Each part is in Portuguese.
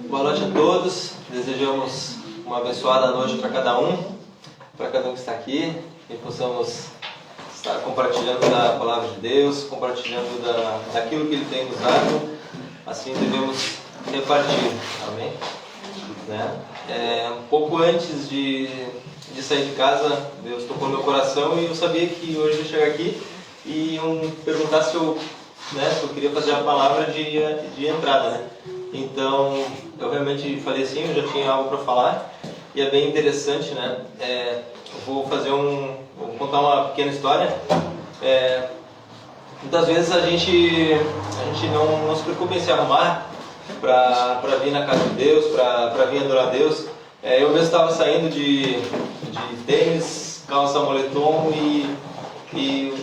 Boa noite a todos. Desejamos uma abençoada noite para cada um que está aqui, que possamos estar compartilhando da palavra de Deus, compartilhando daquilo que Ele tem nos dado. Assim devemos repartir. Amém? Um pouco antes de sair de casa, Deus tocou no meu coração e eu sabia que hoje eu ia chegar aqui e iam perguntar se eu queria fazer a palavra de entrada, né? Então, eu realmente falei assim, eu já tinha algo para falar e é bem interessante, né? Eu vou contar uma pequena história. Muitas vezes a gente não se preocupa em se arrumar para vir na casa de Deus, para vir adorar a Deus. Eu mesmo estava saindo de tênis, calça moletom e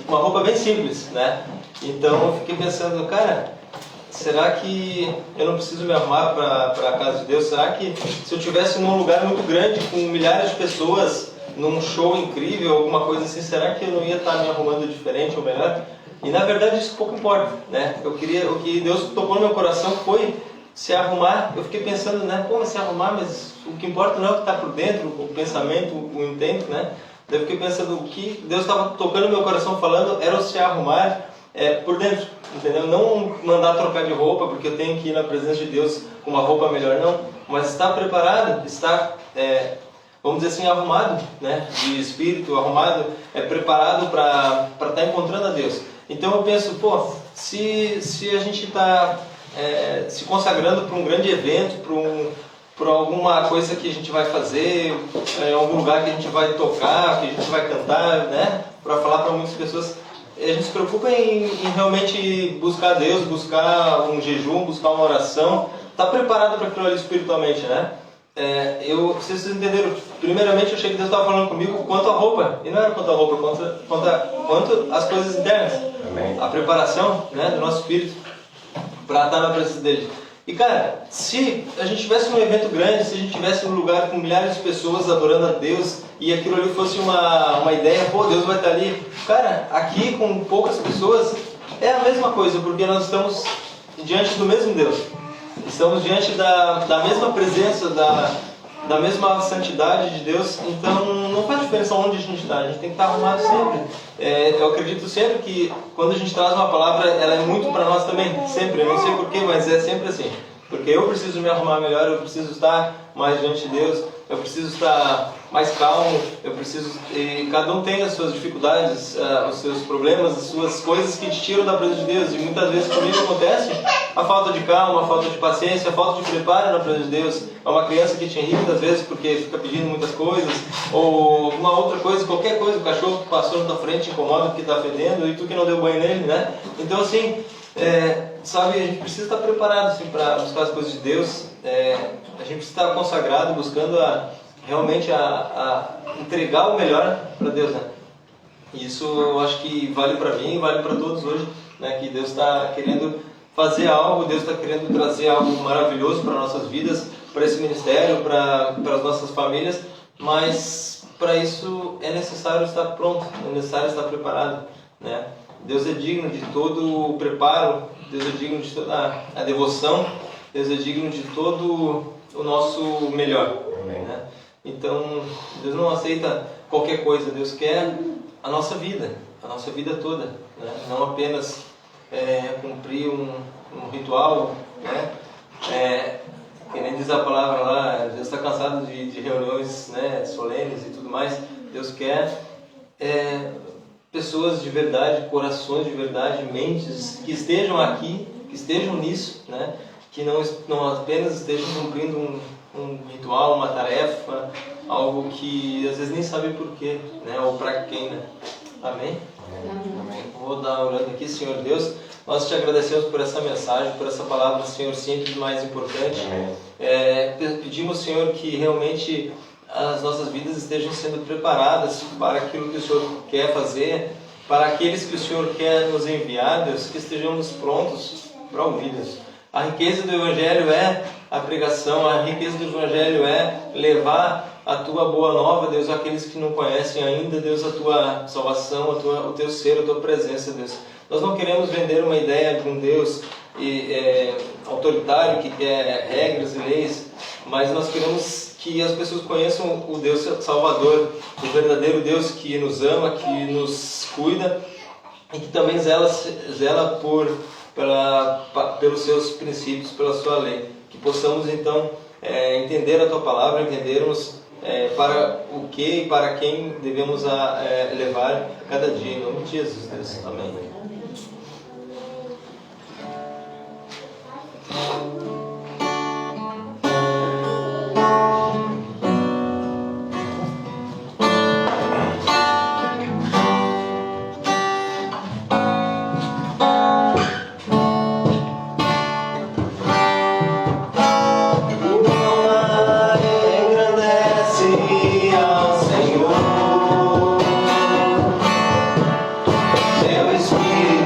uma roupa bem simples, né? Então eu fiquei pensando, cara, será que eu não preciso me arrumar para a casa de Deus? Será que se eu estivesse num lugar muito grande, com milhares de pessoas, num show incrível, alguma coisa assim, será que eu não ia estar me arrumando diferente ou melhor? E na verdade isso pouco importa, né? O que Deus tocou no meu coração foi se arrumar. Eu fiquei pensando, né? Como se arrumar? Mas o que importa não é o que está por dentro, o pensamento, o intento, né? Eu fiquei pensando, o que Deus estava tocando no meu coração falando era o se arrumar por dentro, entendeu? Não mandar trocar de roupa porque eu tenho que ir na presença de Deus com uma roupa melhor, não. Mas estar preparado, estar, vamos dizer assim, arrumado, né? De espírito, arrumado, preparado para estar encontrando a Deus. Então eu penso, se a gente está se consagrando para um grande evento, por alguma coisa que a gente vai fazer, algum lugar que a gente vai tocar, que a gente vai cantar, né? Para falar para muitas pessoas, a gente se preocupa em realmente buscar Deus, buscar um jejum, buscar uma oração, estar preparado para aquilo ali espiritualmente, né? Vocês entenderam, primeiramente eu achei que Deus estava falando comigo quanto à roupa, e não era quanto à roupa, quanto às coisas internas. Amém. A preparação, né, do nosso espírito para estar na presença dele. E cara, se a gente estivesse num evento grande, se a gente estivesse num lugar com milhares de pessoas adorando a Deus e aquilo ali fosse uma ideia, Deus vai estar ali. Cara, aqui com poucas pessoas é a mesma coisa, porque nós estamos diante do mesmo Deus. Estamos diante da mesma presença, da mesma santidade de Deus. Então não faz diferença onde a gente está, a gente tem que estar arrumado sempre. Eu acredito sempre que quando a gente traz uma palavra, ela é muito para nós também, sempre. Eu não sei porquê, mas é sempre assim. Porque eu preciso me arrumar melhor, eu preciso estar mais diante de Deus, eu preciso estar mais calmo, e cada um tem as suas dificuldades, os seus problemas, as suas coisas que te tiram da presença de Deus. E muitas vezes comigo acontece a falta de calma, a falta de paciência, a falta de preparo na presença de Deus. É uma criança que te irrita às vezes porque fica pedindo muitas coisas, ou alguma outra coisa, qualquer coisa, o cachorro que passou na tua frente te incomoda porque está fedendo e tu que não deu banho nele, né? Então assim, sabe, a gente precisa estar preparado assim, para buscar as coisas de Deus. A gente precisa estar consagrado, buscando realmente a entregar o melhor para Deus, né? Isso eu acho que vale para mim, vale para todos hoje, né? Que Deus está querendo fazer algo, Deus está querendo trazer algo maravilhoso para nossas vidas, para esse ministério, para as nossas famílias, mas para isso é necessário estar pronto, é necessário estar preparado, né? Deus é digno de todo o preparo, Deus é digno de toda a devoção, Deus é digno de todo o nosso melhor. Amém. Né? Então, Deus não aceita qualquer coisa, Deus quer a nossa vida toda, né? Não apenas cumprir um ritual, né? Que nem diz a palavra lá, Deus está cansado de reuniões, né, solenes e tudo mais. Deus quer pessoas de verdade, corações de verdade, mentes que estejam aqui, que estejam nisso, né? Que não apenas estejam cumprindo um ritual, uma tarefa, algo que às vezes nem sabe porquê, né? Ou para quem, né? Amém? Amém. Vou dar orando aqui, Senhor Deus. Nós te agradecemos por essa mensagem, por essa palavra, Senhor, simples, mais importante. Pedimos, Senhor, que realmente as nossas vidas estejam sendo preparadas para aquilo que o Senhor quer fazer, para aqueles que o Senhor quer nos enviar, Deus, que estejamos prontos para ouvir, Deus. A riqueza do Evangelho é a pregação, a riqueza do Evangelho é levar a tua boa nova, Deus, àqueles que não conhecem ainda, Deus, a tua salvação, o teu ser, a tua presença, Deus. Nós não queremos vender uma ideia de um Deus autoritário que quer regras e leis, mas nós queremos que as pessoas conheçam o Deus Salvador, o verdadeiro Deus que nos ama, que nos cuida e que também zela pelos seus princípios, pela sua lei. Que possamos então entender a tua palavra, entendermos para o que e para quem devemos levar cada dia. Em nome de Jesus, Deus. Amém. Teu Espírito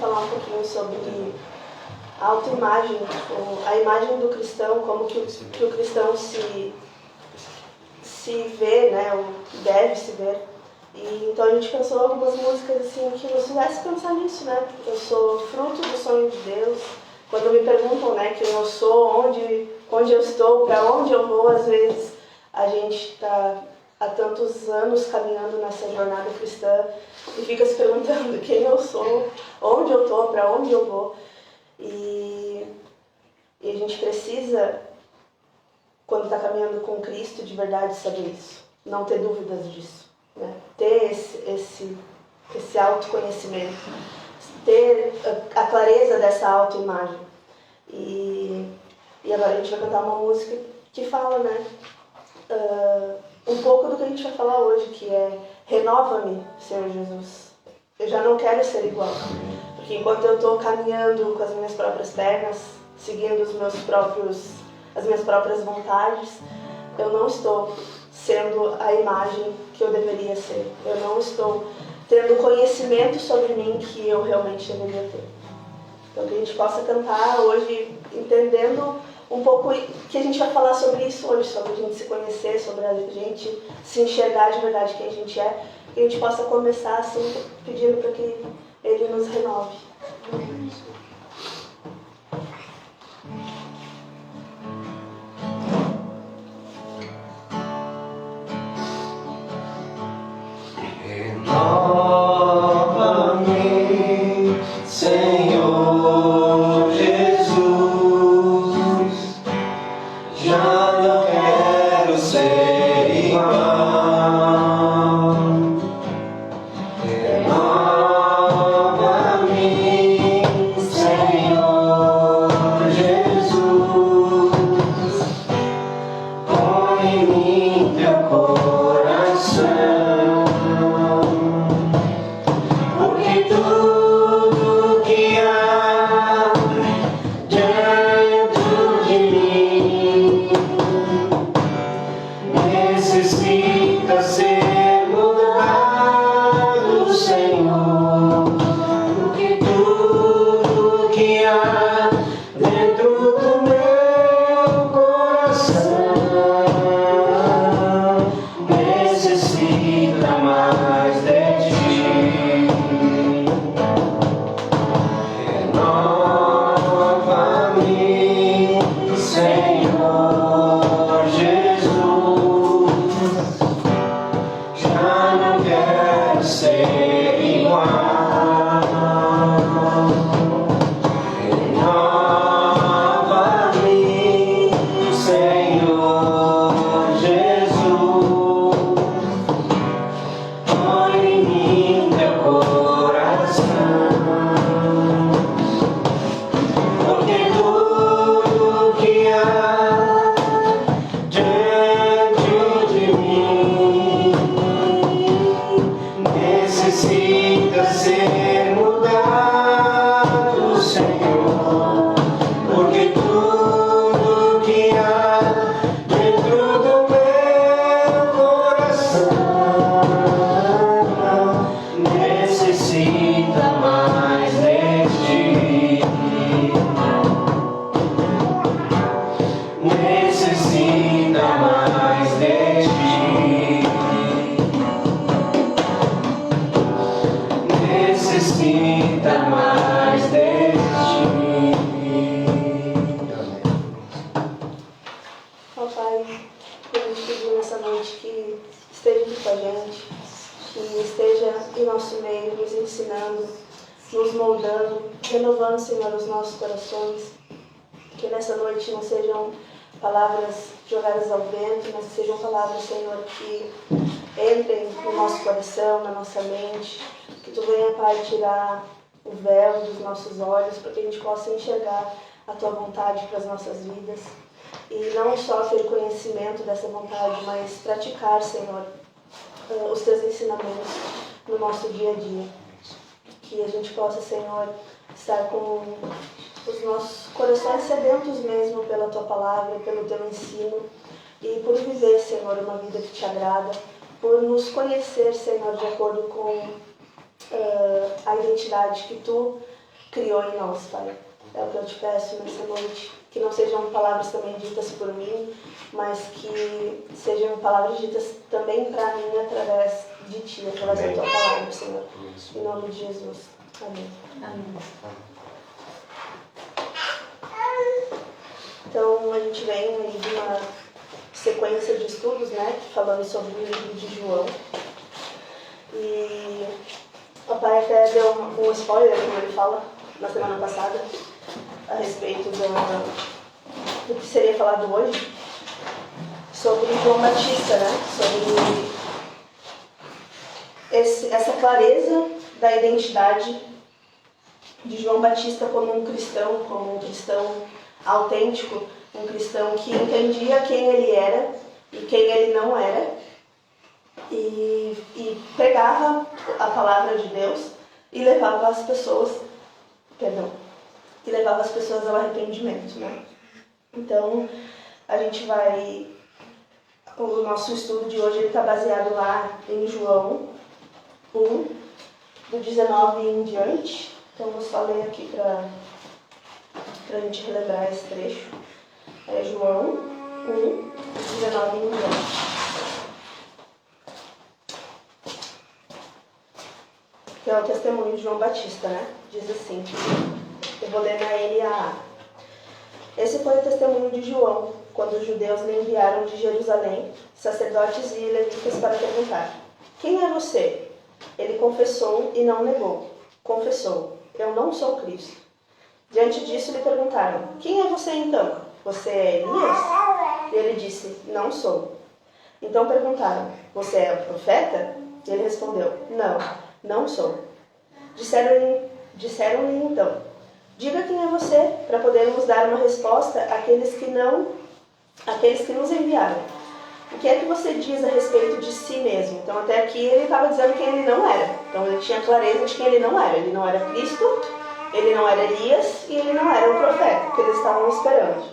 falar um pouquinho sobre a autoimagem, a imagem do cristão, como que o cristão se vê, né, ou deve se ver. E então a gente pensou algumas músicas assim que nos fizesse pensar nisso, né? Eu sou fruto do sonho de Deus. Quando me perguntam, né, quem eu sou, onde eu estou, para onde eu vou, às vezes a gente está há tantos anos caminhando nessa jornada cristã e fica se perguntando quem eu sou, onde eu estou, para onde eu vou. E a gente precisa, quando está caminhando com Cristo, de verdade saber isso, não ter dúvidas disso, né? Ter esse autoconhecimento, ter a clareza dessa autoimagem. E agora a gente vai cantar uma música que fala, né, um pouco do que a gente vai falar hoje, que é: renova-me, Senhor Jesus. Eu já não quero ser igual, porque enquanto eu estou caminhando com as minhas próprias pernas, seguindo as minhas próprias vontades, eu não estou sendo a imagem que eu deveria ser. Eu não estou tendo conhecimento sobre mim que eu realmente deveria ter. Então que a gente possa cantar hoje entendendo um pouco, que a gente vai falar sobre isso hoje, sobre a gente se conhecer, sobre a gente se enxergar de verdade quem a gente é, que a gente possa começar assim, pedindo para que Ele nos renove. Renova-me, Senhor Jesus, já não quero ser igual. Renova-me, Senhor Jesus, põe em mim teu coração. Nos moldando, renovando, Senhor, os nossos corações. Que nessa noite não sejam palavras jogadas ao vento, mas que sejam palavras, Senhor, que entrem no nosso coração, na nossa mente. Que Tu venha, Pai, tirar o véu dos nossos olhos, para que a gente possa enxergar a Tua vontade para as nossas vidas. E não só ter conhecimento dessa vontade, mas praticar, Senhor, os Teus ensinamentos no nosso dia a dia. Que a gente possa, Senhor, estar com os nossos corações sedentos mesmo pela Tua palavra, pelo Teu ensino, e por viver, Senhor, uma vida que Te agrada, por nos conhecer, Senhor, de acordo com a identidade que Tu criou em nós, Pai. É o que eu te peço nessa noite. Que não sejam palavras também ditas por mim, mas que sejam palavras ditas também para mim através de Ti, através da Tua palavra, Senhor. Em nome de Jesus. Amém. Amém. Então, a gente vem aí de uma sequência de estudos, né, falando sobre o livro de João. E o pai até deu um spoiler, como ele fala, na semana passada, a respeito do que seria falado hoje, sobre João Batista, né, sobre essa clareza da identidade de João Batista como um cristão autêntico, um cristão que entendia quem ele era e quem ele não era, e pegava a palavra de Deus e levava as pessoas, ao arrependimento, né? Então, o nosso estudo de hoje está baseado lá em João 1, do 19 em diante. Então, vou só ler aqui para a gente relembrar esse trecho. É João 1, 19 em diante. Que é o testemunho de João Batista, né? Diz assim, eu vou ler na NAA. Esse foi o testemunho de João, quando os judeus lhe enviaram de Jerusalém, sacerdotes e levitas, para perguntar: quem é você? Ele confessou e não negou. Confessou: eu não sou Cristo. Diante disso lhe perguntaram: quem é você então? Você é Elias? E ele disse: não sou. Então perguntaram: você é o profeta? E ele respondeu: não sou. Disseram-lhe então: diga quem é você, para podermos dar uma resposta àqueles que nos enviaram. O que é que você diz a respeito de si mesmo? Então até aqui ele estava dizendo quem ele não era. Então ele tinha clareza de quem ele não era. Ele não era Cristo, ele não era Elias e ele não era o profeta que eles estavam esperando.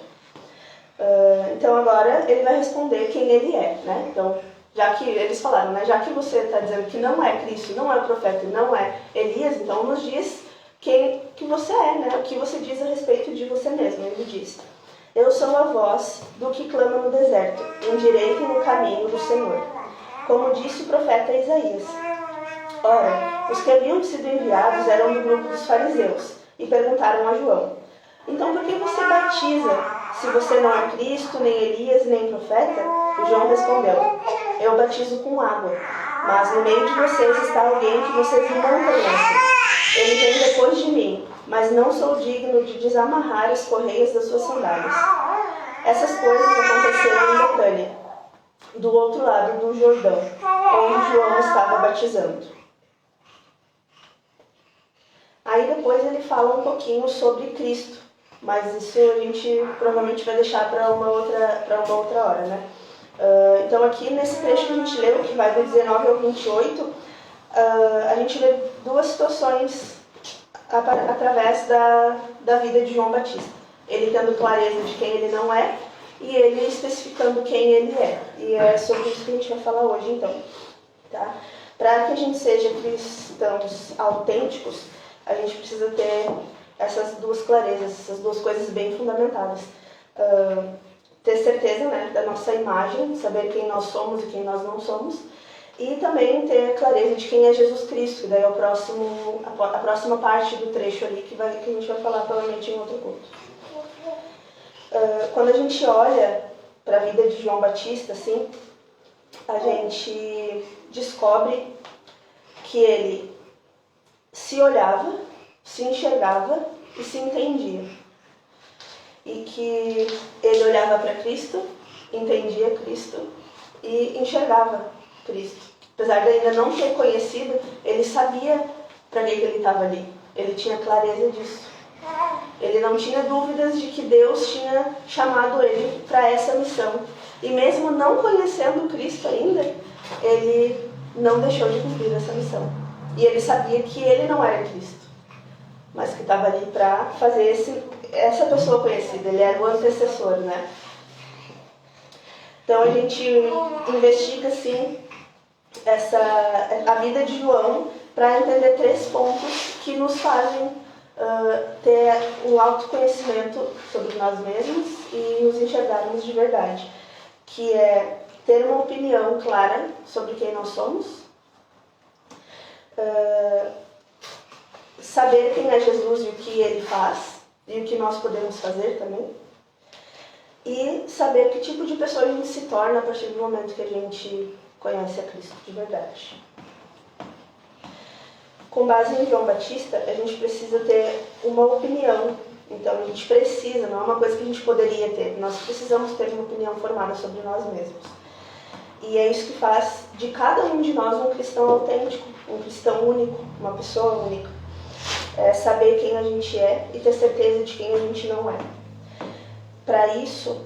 Então agora ele vai responder quem ele é, né? Então, já que eles falaram, né? Já que você está dizendo que não é Cristo, não é o profeta e não é Elias, então nos diz quem que você é, né? O que você diz a respeito de você mesmo. Ele diz: eu sou a voz do que clama no deserto, endireitem no caminho do Senhor, como disse o profeta Isaías. Ora, os que haviam sido enviados eram do grupo dos fariseus e perguntaram a João: então por que você batiza, se você não é Cristo, nem Elias, nem profeta? E João respondeu: eu batizo com água, mas no meio de vocês está alguém que vocês não conhecem. Ele vem depois de mim, mas não sou digno de desamarrar as correias das suas sandálias. Essas coisas aconteceram em Betânia, do outro lado do Jordão, onde João estava batizando. Aí depois ele fala um pouquinho sobre Cristo, mas isso a gente provavelmente vai deixar para uma outra hora, né? Então aqui nesse trecho que a gente leu, que vai do 19 ao 28, a gente vê duas situações através da vida de João Batista. Ele tendo clareza de quem ele não é e ele especificando quem ele é. E é sobre isso que a gente vai falar hoje, então. Tá? Para que a gente seja cristãos autênticos, a gente precisa ter essas duas clarezas, essas duas coisas bem fundamentadas. Ter certeza, né, da nossa imagem, saber quem nós somos e quem nós não somos. E também ter clareza de quem é Jesus Cristo, que daí é a próxima parte do trecho ali que a gente vai falar provavelmente em outro culto. Quando a gente olha para a vida de João Batista, assim, a gente descobre que ele se olhava, se enxergava e se entendia. E que ele olhava para Cristo, entendia Cristo e enxergava Cristo. Apesar de ainda não ter conhecido, ele sabia para que ele estava ali. Ele tinha clareza disso. Ele não tinha dúvidas de que Deus tinha chamado ele para essa missão. E mesmo não conhecendo Cristo ainda, ele não deixou de cumprir essa missão. E ele sabia que ele não era Cristo, mas que estava ali para fazer essa pessoa conhecida. Ele era o antecessor, né? Então a gente investiga, assim, a vida de João para entender 3 pontos que nos fazem ter um autoconhecimento sobre nós mesmos e nos enxergarmos de verdade, que é ter uma opinião clara sobre quem nós somos, saber quem é Jesus e o que ele faz e o que nós podemos fazer também, e saber que tipo de pessoa a gente se torna a partir do momento que a gente conhece a Cristo de verdade. Com base em João Batista, a gente precisa ter uma opinião. Então, a gente precisa, não é uma coisa que a gente poderia ter. Nós precisamos ter uma opinião formada sobre nós mesmos. E é isso que faz de cada um de nós um cristão autêntico, um cristão único, uma pessoa única. É saber quem a gente é e ter certeza de quem a gente não é. Para isso,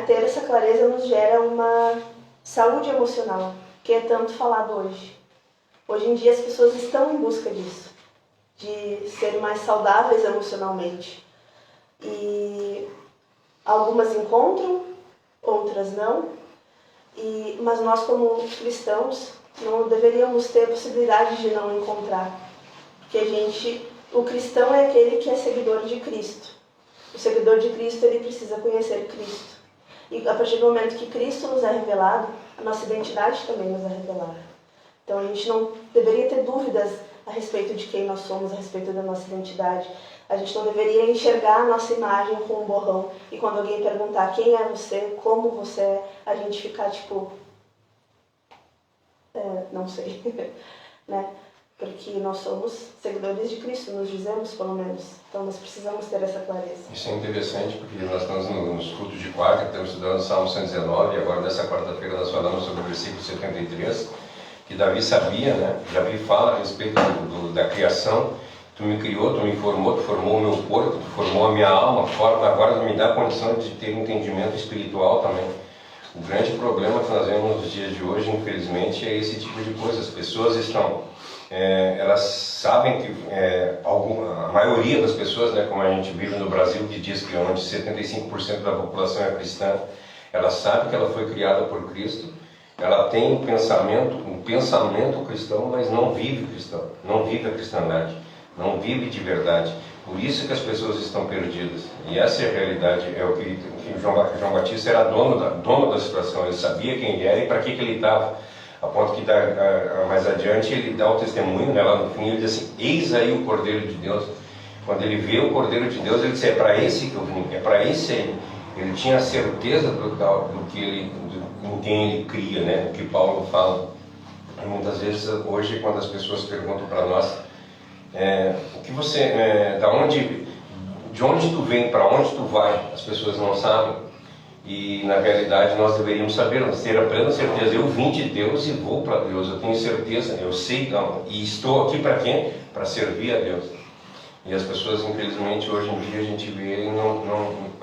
ter essa clareza nos gera uma saúde emocional, que é tanto falado hoje. Hoje em dia as pessoas estão em busca disso, de serem mais saudáveis emocionalmente. E algumas encontram, outras não. Mas nós, como cristãos, não deveríamos ter a possibilidade de não encontrar. Porque o cristão é aquele que é seguidor de Cristo. O seguidor de Cristo, ele precisa conhecer Cristo. E a partir do momento que Cristo nos é revelado, a nossa identidade também nos é revelada. Então a gente não deveria ter dúvidas a respeito de quem nós somos, a respeito da nossa identidade. A gente não deveria enxergar a nossa imagem com um borrão e quando alguém perguntar quem é você, como você é, a gente ficar tipo... não sei, né? Porque nós somos seguidores de Cristo, nos dizemos pelo menos. Então nós precisamos ter essa clareza. Isso é interessante porque nós estamos nos cultos de quarta, que estamos estudando o Salmo 119, e agora nessa quarta-feira nós falamos sobre o versículo 73, que Davi sabia, né? Davi fala a respeito da criação. Tu me criou, tu me formou, tu formou o meu corpo, tu formou a minha alma, agora me dá a condição de ter um entendimento espiritual também. O grande problema que nós vemos nos dias de hoje, infelizmente, é esse tipo de coisa. As pessoas estão... elas sabem que a maioria das pessoas, né, como a gente vive no Brasil, que diz que onde 75% da população é cristã, ela sabe que ela foi criada por Cristo, ela tem um pensamento cristão, mas não vive cristão, não vive a cristandade, não vive de verdade. Por isso que as pessoas estão perdidas. E essa é a realidade, é o que João Batista era dono da situação, ele sabia quem ele era e para que ele estava. A ponto que mais adiante ele dá o testemunho, né, lá no fim ele diz assim, eis aí o Cordeiro de Deus. Quando ele vê o Cordeiro de Deus, ele diz, é para esse que eu vim, é para esse aí. Ele tinha certeza em quem ele cria, né, o que Paulo fala. E muitas vezes hoje quando as pessoas perguntam para nós, o que você, de onde tu vem, para onde tu vai, as pessoas não sabem. E na realidade nós deveríamos saber, ter a plena certeza, eu vim de Deus e vou para Deus, eu tenho certeza, eu sei, e estou aqui para quem? Para servir a Deus. E as pessoas, infelizmente, hoje em dia a gente vê,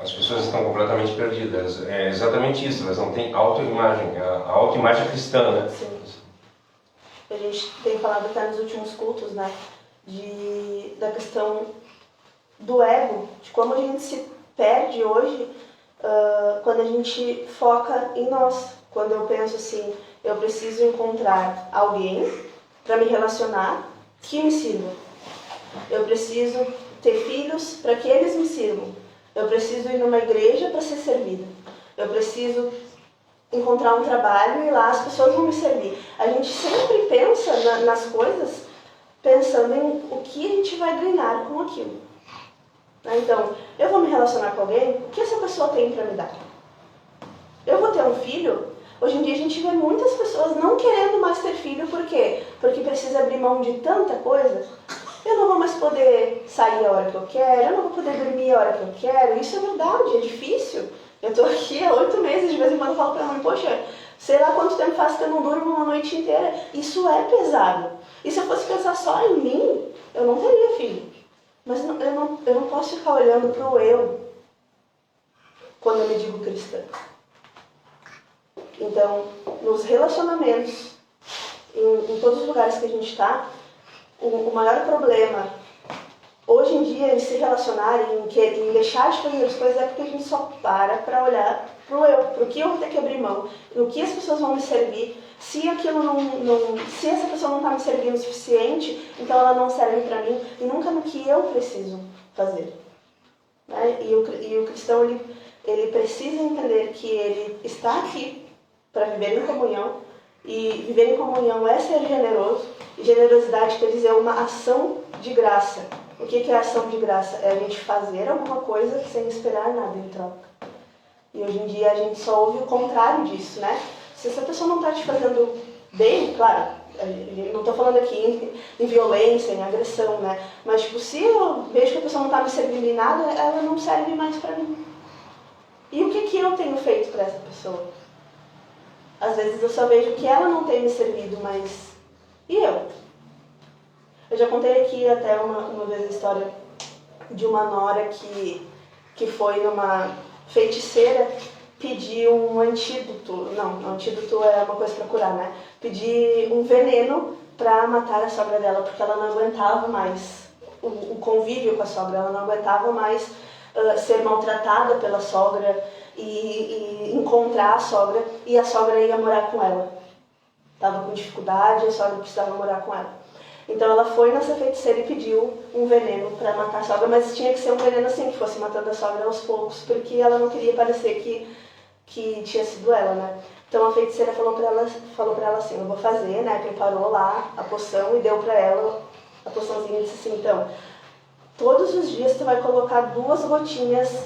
as pessoas estão completamente perdidas. É exatamente isso, elas não têm autoimagem, a autoimagem cristã, né? Sim. A gente tem falado até nos últimos cultos, né, da questão do ego, de como a gente se perde hoje quando a gente foca em nós. Quando eu penso assim, eu preciso encontrar alguém para me relacionar que me sirva. Eu preciso ter filhos para que eles me sirvam. Eu preciso ir numa igreja para ser servida. Eu preciso encontrar um trabalho e lá as pessoas vão me servir. A gente sempre pensa nas coisas pensando em o que a gente vai ganhar com aquilo. Então, eu vou me relacionar com alguém, o que essa pessoa tem para me dar? Eu vou ter um filho? Hoje em dia a gente vê muitas pessoas não querendo mais ter filho, por quê? Porque precisa abrir mão de tanta coisa. Eu não vou mais poder sair a hora que eu quero, eu não vou poder dormir a hora que eu quero. Isso é verdade, é difícil. Eu estou aqui há 8 meses, de vez em quando eu falo para a mãe, poxa, sei lá quanto tempo faz que eu não durmo uma noite inteira. Isso é pesado. E se eu fosse pensar só em mim, eu não teria filho. Mas eu não posso ficar olhando para o eu quando eu me digo cristã. Então, nos relacionamentos, em todos os lugares que a gente está, o maior problema hoje em dia em se relacionar, em deixar de fazer as coisas, é porque a gente só para olhar pro que eu vou ter que abrir mão, no que as pessoas vão me servir. Se aquilo se essa pessoa não está me servindo o suficiente, então ela não serve para mim, e nunca no que eu preciso fazer. Né? E o cristão, ele precisa entender que ele está aqui para viver em comunhão, e viver em comunhão é ser generoso, e generosidade quer dizer uma ação de graça. O que é ação de graça? É a gente fazer alguma coisa sem esperar nada em troca. E hoje em dia a gente só ouve o contrário disso, né? Se essa pessoa não está te fazendo bem, claro, não estou falando aqui em violência, em agressão, né? Mas, tipo, se eu vejo que a pessoa não está me servindo em nada, ela não serve mais para mim. E o que eu tenho feito para essa pessoa? Às vezes eu só vejo que ela não tem me servido, mas... E eu? Eu já contei aqui até uma vez a história de uma nora que foi numa feiticeira pedir um antídoto. Não, antídoto é uma coisa para curar, né? Pedir um veneno para matar a sogra dela, porque ela não aguentava mais o convívio com a sogra, ela não aguentava mais ser maltratada pela sogra e encontrar a sogra, e a sogra ia morar com ela. Estava com dificuldade, a sogra precisava morar com ela. Então ela foi nessa feiticeira e pediu um veneno para matar a sogra, mas tinha que ser um veneno assim, que fosse matando a sogra aos poucos, porque ela não queria parecer que tinha sido ela, né? Então a feiticeira falou para ela assim, eu vou fazer, né? Preparou lá a poção e deu para ela a poçãozinha e disse assim, então, todos os dias tu vai colocar 2 gotinhas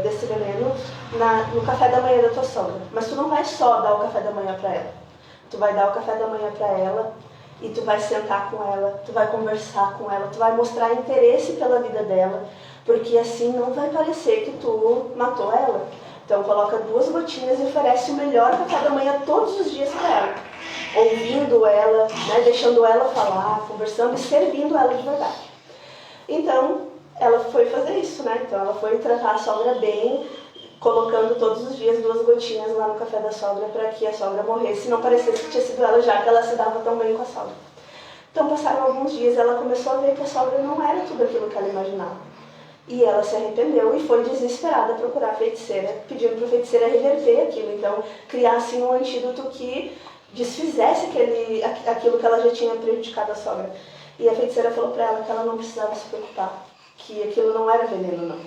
desse veneno no café da manhã da tua sogra. Mas tu não vai só dar o café da manhã para ela. Tu vai dar o café da manhã para ela e tu vai sentar com ela, tu vai conversar com ela, tu vai mostrar interesse pela vida dela, porque assim não vai parecer que tu matou ela. Então coloca 2 gotinhas e oferece o melhor café da manhã todos os dias para ela, ouvindo ela, né, deixando ela falar, conversando e servindo ela de verdade. Então ela foi fazer isso, né? Então ela foi tratar a sogra bem, colocando todos os dias 2 gotinhas lá no café da sogra para que a sogra morresse e não parecesse que tinha sido ela, já que ela se dava tão bem com a sogra. Então passaram alguns dias e ela começou a ver que a sogra não era tudo aquilo que ela imaginava. E ela se arrependeu e foi desesperada procurar a feiticeira, pedindo para a feiticeira reverter aquilo. Então criar assim um antídoto que desfizesse aquilo que ela já tinha prejudicado a sogra. E a feiticeira falou para ela que ela não precisava se preocupar, que aquilo não era veneno não.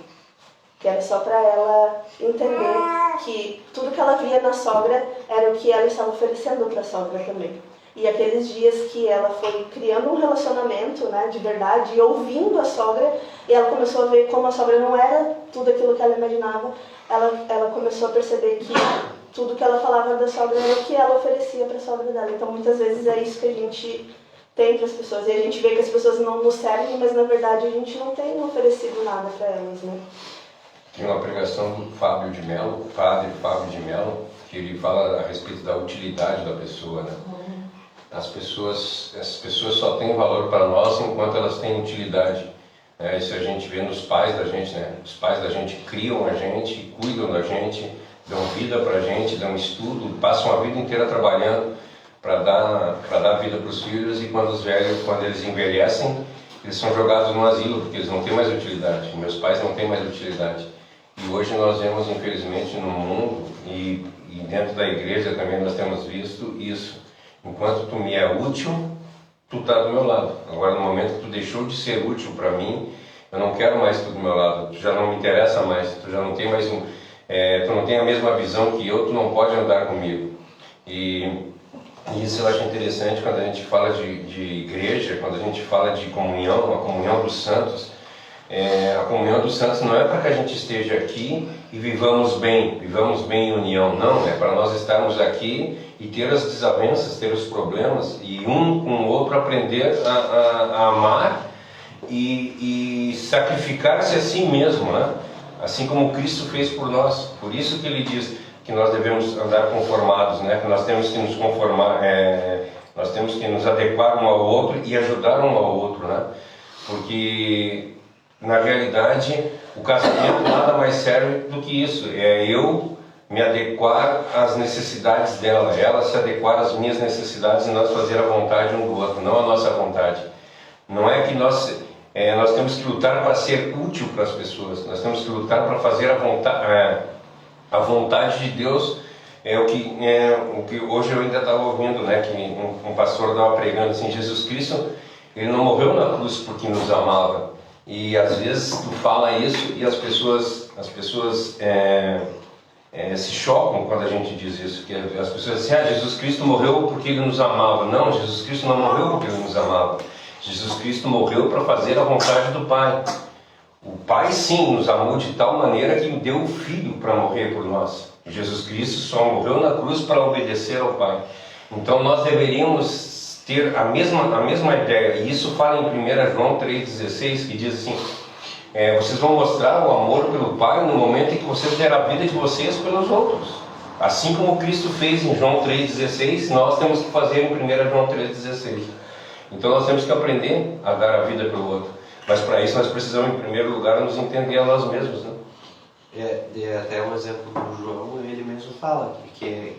Que era só para ela entender que tudo que ela via na sogra era o que ela estava oferecendo para a sogra também. E aqueles dias que ela foi criando um relacionamento, né, de verdade, e ouvindo a sogra, e ela começou a ver como a sogra não era tudo aquilo que ela imaginava, ela começou a perceber que tudo que ela falava da sogra era o que ela oferecia para a sogra dela. Então muitas vezes é isso que a gente tem para as pessoas. E a gente vê que as pessoas não nos servem, mas na verdade a gente não tem oferecido nada para elas, né? Tem uma pregação do Fábio de Mello, padre Fábio de Mello, que ele fala a respeito da utilidade da pessoa, né? As pessoas só têm valor para nós enquanto elas têm utilidade. Isso a gente vê nos pais da gente, né? Os pais da gente criam a gente, cuidam da gente, dão vida para a gente, dão estudo, passam a vida inteira trabalhando para dar vida para os filhos, e quando eles envelhecem, eles são jogados no asilo, porque eles não têm mais utilidade. Meus pais não têm mais utilidade. E hoje nós vemos, infelizmente, no mundo e dentro da igreja também nós temos visto isso. Enquanto tu me é útil, tu está do meu lado. Agora, no momento que tu deixou de ser útil para mim, eu não quero mais tu do meu lado. Tu já não me interessa mais. Tu já não tem mais tu não tem a mesma visão que eu. Tu não pode andar comigo. E isso eu acho interessante quando a gente fala de igreja, quando a gente fala de comunhão, a comunhão dos santos. A comunhão dos santos não é para que a gente esteja aqui e vivamos bem em união. Não, é para nós estarmos aqui e ter as desavenças, ter os problemas, e um com o outro aprender a amar e sacrificar-se a si mesmo, né? Assim como Cristo fez por nós. Por isso que ele diz que nós devemos andar conformados, né? Que nós temos que nos conformar, nós temos que nos adequar um ao outro e ajudar um ao outro, né? Porque na realidade o casamento nada mais serve do que isso, é eu me adequar às necessidades dela, ela se adequar às minhas necessidades, e nós fazer a vontade um do outro, não a nossa vontade. Não é que nós temos que lutar para ser útil para as pessoas, nós temos que lutar para fazer a vontade, A vontade de Deus é o que hoje eu ainda estava ouvindo, né, que um pastor estava pregando assim, Jesus Cristo, ele não morreu na cruz porque nos amava. E às vezes tu fala isso e as pessoas se chocam quando a gente diz isso, que as pessoas dizem, Jesus Cristo morreu porque ele nos amava. Não, Jesus Cristo não morreu porque ele nos amava. Jesus Cristo morreu para fazer a vontade do Pai. O Pai sim nos amou de tal maneira que deu o Filho para morrer por nós. Jesus Cristo só morreu na cruz para obedecer ao Pai. Então nós deveríamos ter a mesma ideia. E isso fala em 1 João 3,16, que diz assim, vocês vão mostrar o amor pelo Pai no momento em que vocês deram a vida de vocês pelos outros. Assim como Cristo fez em João 3,16, nós temos que fazer em 1 João 3,16. Então nós temos que aprender a dar a vida pelo outro. Mas para isso nós precisamos, em primeiro lugar, nos entender a nós mesmos, né? Até um exemplo do João, ele mesmo fala que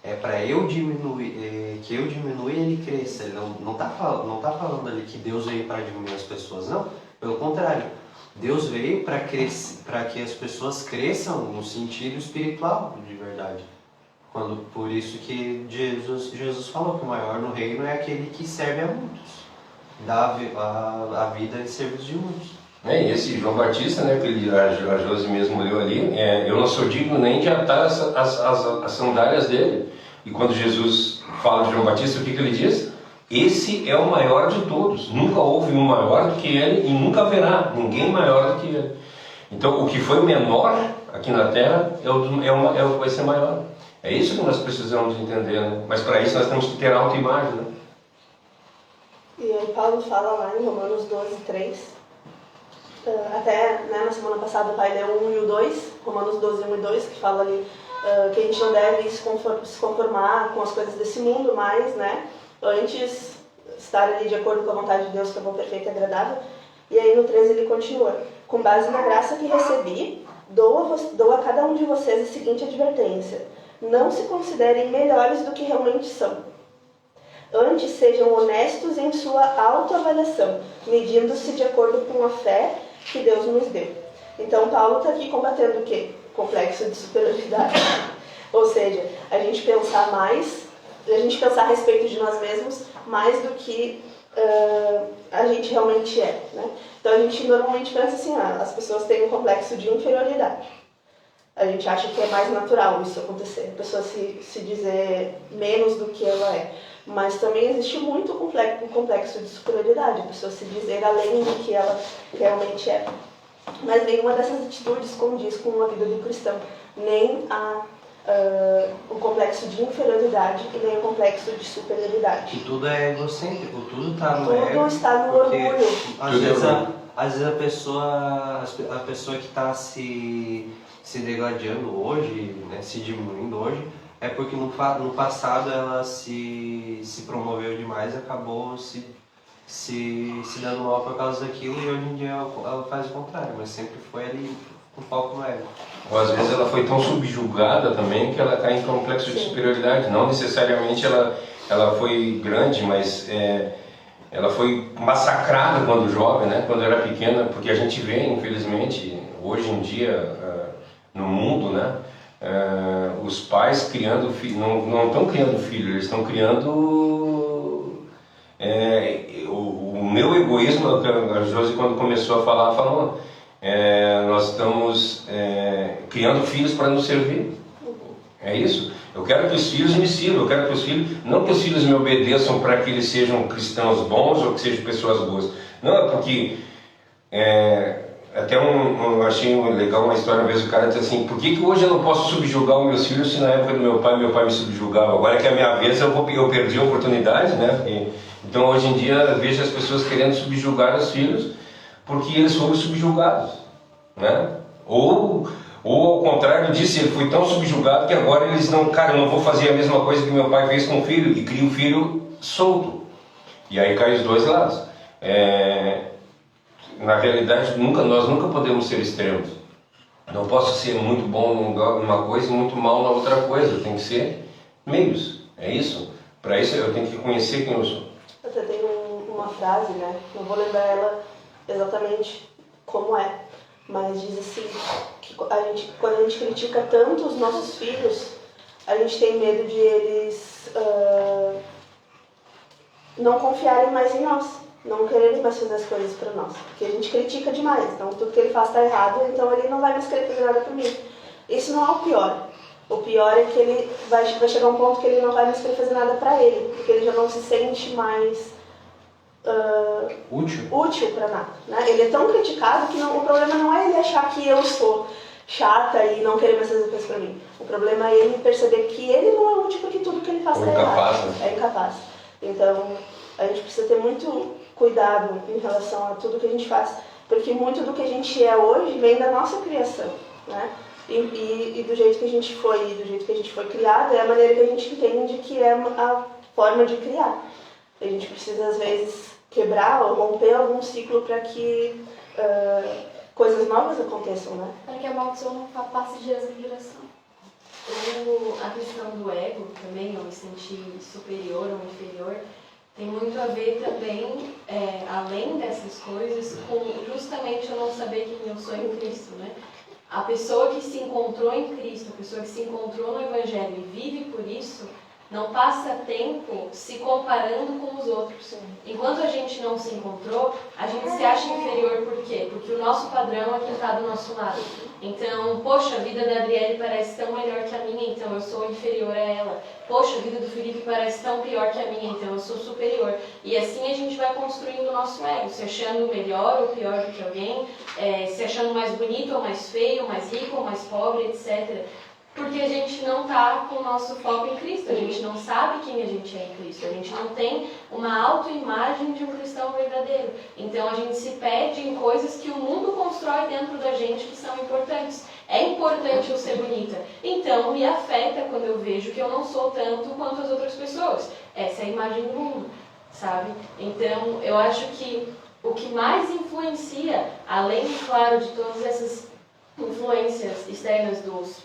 é para eu diminuir, que eu diminua e ele cresça. Ele não tá falando ali que Deus veio para diminuir as pessoas, não. Pelo contrário, Deus veio para que as pessoas cresçam no sentido espiritual, de verdade. Por isso que Jesus falou que o maior no reino é aquele que serve a muitos, dá a vida em serviço de muitos. E esse João Batista, né, que a Josi mesmo leu ali, eu não sou digno nem de atar as sandálias dele. E quando Jesus fala de João Batista, o que ele diz? Esse é o maior de todos. Nunca houve um maior do que ele e nunca haverá ninguém maior do que ele. Então, o que foi menor aqui na Terra vai ser maior. É isso que nós precisamos entender, né? Mas para isso nós temos que ter autoimagem, né? E aí Paulo fala lá em Romanos 12:3, até na semana passada o pai leu 1 e o 2, Romanos 12, 1 e 2, que fala ali que a gente não deve se conformar com as coisas desse mundo, mas, né, antes estar ali de acordo com a vontade de Deus, que é bom, perfeito e agradável. E aí no 13 ele continua, com base na graça que recebi, dou a cada um de vocês a seguinte advertência: não se considerem melhores do que realmente são. Antes, sejam honestos em sua autoavaliação, medindo-se de acordo com a fé que Deus nos deu. Então, Paulo está aqui combatendo o quê? Complexo de superioridade. Ou seja, a gente pensar a respeito de nós mesmos mais do que a gente realmente é, né? Então, a gente normalmente pensa assim, as pessoas têm um complexo de inferioridade. A gente acha que é mais natural isso acontecer, a pessoa se dizer menos do que ela é. Mas também existe muito um complexo de superioridade, a pessoa se dizer além do que ela realmente é. Mas nenhuma dessas atitudes condiz com uma vida do cristão, nem o complexo de inferioridade e nem o complexo de superioridade. Que tudo é egocêntrico, tudo está no ego. Tudo está no orgulho. Às vezes a pessoa que está se degradando hoje, né, se diminuindo hoje, é porque no passado ela se promoveu demais e acabou se dando mal por causa daquilo, e hoje em dia ela faz o contrário, mas sempre foi ali com foco no ego. Ou às vezes ela foi tão subjugada também que ela cai em complexo de superioridade. Não necessariamente ela foi grande, mas ela foi massacrada quando jovem, né? Quando era pequena, porque a gente vê, infelizmente, hoje em dia no mundo, né? Os pais criando filhos, não estão criando filhos, eles estão criando o meu egoísmo. A Josi, quando começou a falar, falou, nós estamos criando filhos para nos servir. É isso. Eu quero que os filhos me sirvam, eu quero que os filhos, não que os filhos me obedeçam para que eles sejam cristãos bons ou que sejam pessoas boas. Não, é porque até eu achei legal uma história, uma vez o cara disse assim: por que hoje eu não posso subjugar os meus filhos se na época do meu pai me subjugava? Agora que é a minha vez eu perdi a oportunidade, né? Então hoje em dia eu vejo as pessoas querendo subjugar os filhos porque eles foram subjugados, né? Ou ao contrário disso, ele foi tão subjugado que agora eles não, eu não vou fazer a mesma coisa que meu pai fez com o filho, e cria o filho solto. E aí cai os dois lados. Na realidade, nós nunca podemos ser extremos. Não posso ser muito bom numa coisa e muito mal na outra coisa. Tem que ser meios. É isso. Para isso eu tenho que conhecer quem eu sou. Até tem uma frase, né? Não vou lembrar ela exatamente como é, mas diz assim, que quando a gente critica tanto os nossos filhos, a gente tem medo de eles não confiarem mais em nós, não quererem mais fazer as coisas para nós, porque a gente critica demais, então tudo que ele faz está errado, então ele não vai mais querer fazer nada por mim. Isso não é o pior. O pior é que ele vai chegar a um ponto que ele não vai mais querer fazer nada para ele, porque ele já não se sente mais útil para nada, né? Ele é tão criticado que o problema não é ele achar que eu sou chata e não querer mais fazer coisas para mim. O problema é ele perceber que ele não é útil porque tudo que ele faz é errado. É incapaz. Então, a gente precisa ter muito cuidado em relação a tudo que a gente faz, porque muito do que a gente é hoje vem da nossa criação, né? E do jeito que a gente foi criado, é a maneira que a gente entende que é a forma de criar. A gente precisa, às vezes, quebrar ou romper algum ciclo para que coisas novas aconteçam, né? Para que a maldição não passe de geração em geração. A questão do ego também, ou me sentir superior ou inferior, tem muito a ver também, além dessas coisas, com justamente eu não saber quem eu sou em Cristo, né? A pessoa que se encontrou em Cristo, a pessoa que se encontrou no Evangelho e vive por isso, não passa tempo se comparando com os outros. Enquanto a gente não se encontrou, a gente se acha inferior por quê? Porque o nosso padrão é quem está do nosso lado. Então, poxa, a vida da Adriele parece tão melhor que a minha, então eu sou inferior a ela. Poxa, a vida do Felipe parece tão pior que a minha, então eu sou superior. E assim a gente vai construindo o nosso ego, se achando melhor ou pior do que alguém, se achando mais bonito ou mais feio, mais rico ou mais pobre, etc. Porque a gente não está com o nosso foco em Cristo, a gente não sabe quem a gente é em Cristo, a gente não tem uma autoimagem de um cristão verdadeiro. Então a gente se perde em coisas que o mundo constrói dentro da gente que são importantes. É importante eu ser bonita, então me afeta quando eu vejo que eu não sou tanto quanto as outras pessoas. Essa é a imagem do mundo, sabe? Então eu acho que o que mais influencia, além, claro, de todas essas influências externas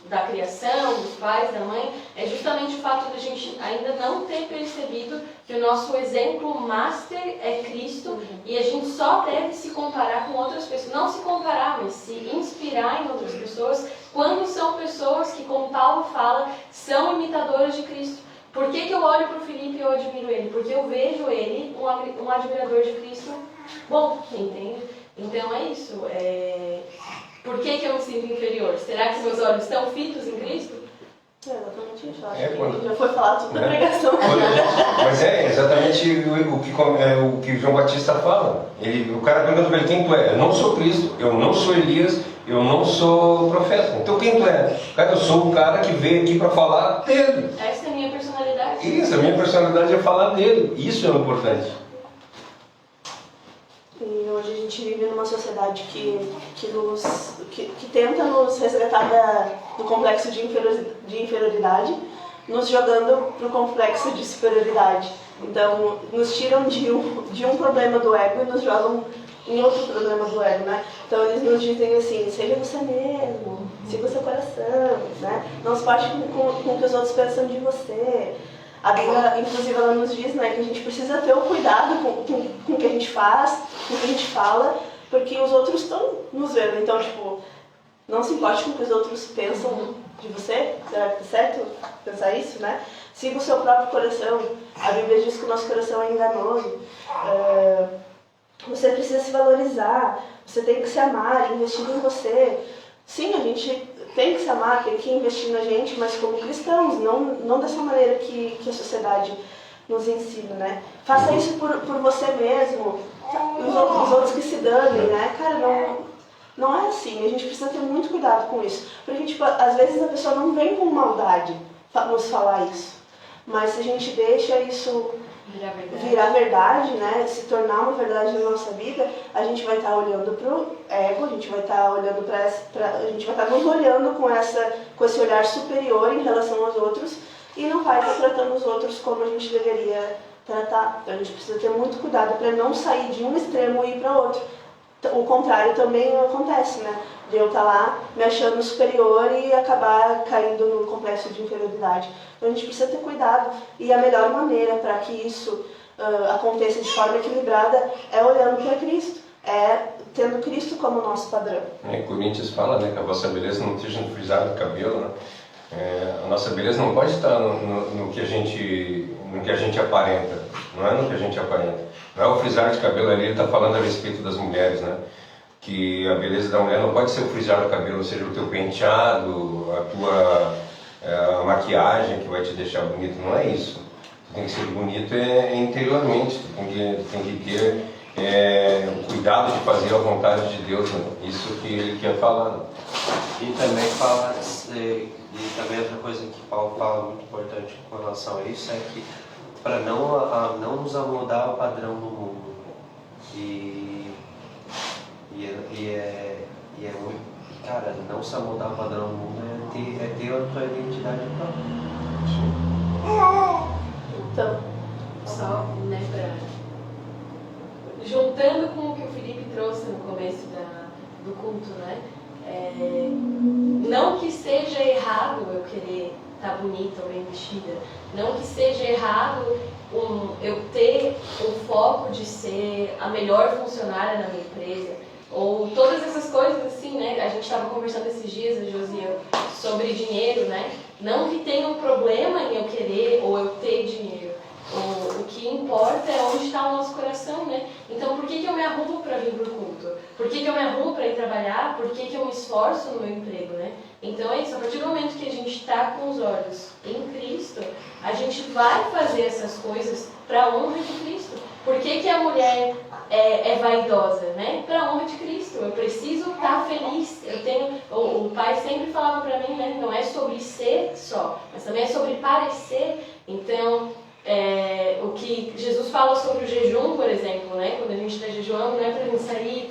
da criação, dos pais, da mãe, é justamente o fato de a gente ainda não ter percebido que o nosso exemplo master é Cristo e a gente só deve se comparar com outras pessoas, não se comparar, mas se inspirar em outras pessoas, quando são pessoas que, como Paulo fala, são imitadoras de Cristo. Por que eu olho para o Felipe e eu admiro ele? Porque eu vejo ele um admirador de Cristo bom, entende? Então é isso. Por que eu me sinto inferior? Será que meus olhos estão fitos em Cristo? É exatamente isso. Acho que já foi falado tudo na pregação. Mas é exatamente o que João Batista fala. O cara pergunta para ele: quem tu é? Eu não sou Cristo, eu não sou Elias, eu não sou profeta. Então quem tu é? Cara, eu sou o cara que veio aqui para falar dele. Essa é a minha personalidade. Isso, a minha personalidade é falar dele. Isso é o importante. E hoje a gente vive numa sociedade que tenta nos resgatar do complexo de inferioridade, nos jogando para o complexo de superioridade. Então, nos tiram de um problema do ego e nos jogam em outro problema do ego, né? Então, eles nos dizem assim: seja você mesmo, siga o seu coração, né? Não se parte com o que os outros pensam de você. A Bíblia, inclusive, ela nos diz, né, que a gente precisa ter o cuidado com o que a gente faz, com o que a gente fala, porque os outros estão nos vendo. Então, tipo, não se importe com o que os outros pensam de você, certo? Pensar isso, né? Siga o seu próprio coração. A Bíblia diz que o nosso coração é enganoso. Você precisa se valorizar, você tem que se amar, investir em você. Sim, a gente tem que se amar, tem que investir na gente, mas como cristãos, não dessa maneira que a sociedade nos ensina, né? Faça isso por você mesmo, os outros que se danem, né? Cara, não é assim, a gente precisa ter muito cuidado com isso. Porque, tipo, às vezes a pessoa não vem com maldade nos falar isso, mas se a gente deixa isso virar verdade, né? Se tornar uma verdade na nossa vida, a gente vai estar olhando para o ego, a gente vai estar olhando a gente vai estar nos olhando com esse olhar superior em relação aos outros e não vai estar tratando os outros como a gente deveria tratar. Então a gente precisa ter muito cuidado para não sair de um extremo e ir para outro. O contrário também acontece, né? De eu estar lá me achando superior e acabar caindo no complexo de inferioridade. Então a gente precisa ter cuidado, e a melhor maneira para que isso aconteça de forma equilibrada é olhando para Cristo. é tendo Cristo como nosso padrão. Coríntios fala, né, que a vossa beleza não esteja no frisado do cabelo, né? A nossa beleza não pode estar no que a gente aparenta, não é no que a gente aparenta. Não é o frisar de cabelo ali, ele está falando a respeito das mulheres, né? Que a beleza da mulher não pode ser o frisar do cabelo, ou seja, o teu penteado, a tua maquiagem que vai te deixar bonito, não é isso. Tu tem que ser bonito interiormente, tu tem que ter o cuidado de fazer a vontade de Deus, né? Isso que ele quer falar. Né? E também fala, e também outra coisa que Paulo fala muito importante com relação a isso é que para não nos amoldar ao padrão do mundo. E é muito, cara, não se amoldar ao padrão do mundo é ter a tua identidade própria. Então, Só, né, juntando com o que o Felipe trouxe no começo do culto, né? Não que seja errado eu querer estar bonita ou bem vestida, não que seja errado eu ter o foco de ser a melhor funcionária na minha empresa, ou todas essas coisas assim, né? A gente estava conversando esses dias, a Josi e eu, sobre dinheiro, né? Não que tenha um problema em eu querer ou eu ter dinheiro. O que importa é onde está o nosso coração, né? Então, por que eu me arrumo para vir para o culto? Por que eu me arrumo para ir trabalhar? Por que eu me esforço no meu emprego, né? Então é isso, a partir do momento que a gente está com os olhos em Cristo, a gente vai fazer essas coisas para a honra de Cristo. Por que a mulher é vaidosa, né? Para a honra de Cristo. Eu preciso estar feliz. O pai sempre falava para mim, né? Não é sobre ser só, mas também é sobre parecer. Então, o que Jesus fala sobre o jejum, por exemplo, né? Quando a gente está jejuando, não é para a gente sair